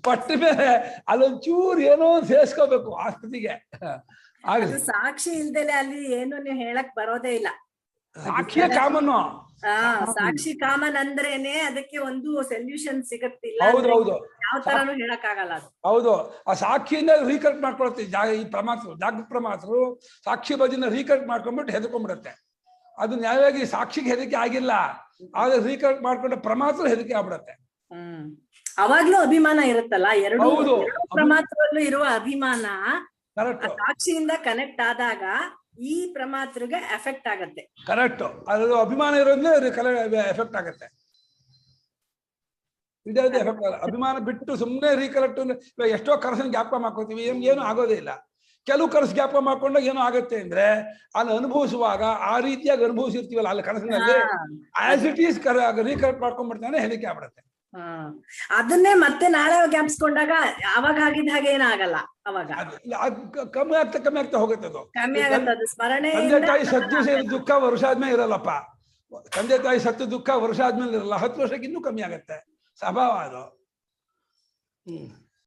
ಪಟ್ಟ ಮೇಲೆ ಅಲ್ಲೊಂಚೂರು ಏನೋ ಸೇರಿಸ್ಕೋಬೇಕು ಆ ಸ್ಮೃತಿಗೆ. ಸಾಕ್ಷಿ ಇಲ್ದಲೆ ಅಲ್ಲಿ ಏನು ನೀವು ಹೇಳಕ್ ಬರೋದೇ ಇಲ್ಲ. ಸಾಕ್ಷಿಯ ಕಾಮನ್. ಸಾಕ್ಷಿ ಕಾಮನ್ ಅಂದ್ರೇನೆ ಅದಕ್ಕೆ ಒಂದು ಸೊಲ್ಯೂಷನ್ ಸಿಗತ್ತಿಲ್ಲ. ಹೌದೌದು, ಯಾವ ತರನು ಹೇಳಕ್ ಆಗಲ್ಲ ಅದು. ಹೌದು, ಆ ಸಾಕ್ಷಿಯಿಂದ ರೀಕರೆಕ್ಟ್ ಮಾಡ್ಕೊಳತ್ತೆ. ಈ ಪ್ರಮಾತರು, ಜಾಗೃತ ಪ್ರಮಾತರು ಸಾಕ್ಷಿ ಬದಿನ ರೀಕರೆಕ್ಟ್ ಮಾಡ್ಕೊಂಡ್ಬಿಟ್ಟು ಹೆದರ್ಕೊಂಡ್ಬಿಡುತ್ತೆ. ಅದು ನ್ಯಾಯವಾಗಿ ಸಾಕ್ಷಿಗೆ ಹೆದರಿಕೆ ಆಗಿಲ್ಲ, ಆದ್ರೆ ರೀಕರೆಕ್ಟ್ ಮಾಡ್ಕೊಂಡ ಪ್ರಮಾತರು ಹೆದರಿಕೆ ಆಗ್ಬಿಡತ್ತೆ. ಅವಾಗ್ಲೂ ಅಭಿಮಾನ ಇರುತ್ತಲ್ಲ, ಎರಡು ಪ್ರಮಾತ್ರಲ್ಲೂ ಇರುವ ಅಭಿಮಾನ ಸಾಕ್ಷಿಯಿಂದ ಕನೆಕ್ಟ್ ಆದಾಗ ಈ ಪ್ರಮಾತ್ರಿಗೆ ಎಫೆಕ್ಟ್ ಆಗತ್ತೆ. ಕರೆಕ್ಟ್, ಅದು ಅಭಿಮಾನ ಇರೋದ್ರಿಂದ ಎಫೆಕ್ಟ್ ಆಗತ್ತೆ. ಇದೇ ಎಫೆಕ್ಟ್ ಆಗಲ್ಲ. ಅಭಿಮಾನ ಬಿಟ್ಟು ಸುಮ್ಮನೆ ರೀಕಲೆಕ್ಟ್ ಇವಾಗ ಎಷ್ಟೋ ಕನಸನ್ನು ಜ್ಞಾಪಕ ಮಾಡ್ಕೋತೀವಿ, ಏನು ಆಗೋದೇ ಇಲ್ಲ. ಕೆಲವು ಕನಸು ಜ್ಞಾಪಕ ಮಾಡ್ಕೊಂಡಾಗ ಏನೋ ಆಗುತ್ತೆ ಅಂದ್ರೆ ಅಲ್ಲಿ ಅನುಭವಿಸುವಾಗ ಆ ರೀತಿಯಾಗಿ ಅನುಭವಿಸಿರ್ತೀವಲ್ಲ ಅಲ್ಲಿ ಕನಸಿನಲ್ಲಿ ಆಸ್ ಇಟ್ ಈಸ್ ರೀಕಲೆಕ್ಟ್ ಮಾಡ್ಕೊಂಡ್ಬಿಡ್ತಾನೆ, ಹೆದರಿಕೆ ಆಗ್ಬಿಡುತ್ತೆ. ಅದನ್ನೇ ಮತ್ತೆ ನಾಳೆ ಜ್ಞಾಪಿಸ್ಕೊಂಡಾಗ ಅವಾಗ ಆಗಿದ್ದ ಹಾಗೆ ಏನಾಗಲ್ಲ. ಅವಾಗ ಕಮ್ಮಿ ಆಗ್ತಾ ಹೋಗುತ್ತೆ. ಅದು ಕಮ್ಮಿ ಆಗತ್ತೆ. ಸ್ಮರಣೆ ತಂದೆ ತಾಯಿ ಸತ್ತು ದುಃಖ ವರ್ಷ ಆದ್ಮೇಲೆ ಇರಲ್ಲಪ್ಪ. ತಂದೆ ತಾಯಿ ಸತ್ತು ದುಃಖ ವರ್ಷ ಆದ್ಮೇಲೆ ಇರಲ್ಲ, 10 ವರ್ಷಕ್ಕೆ ಇನ್ನೂ ಕಮ್ಮಿ ಆಗತ್ತೆ. ಸ್ವಭಾವ ಅದು.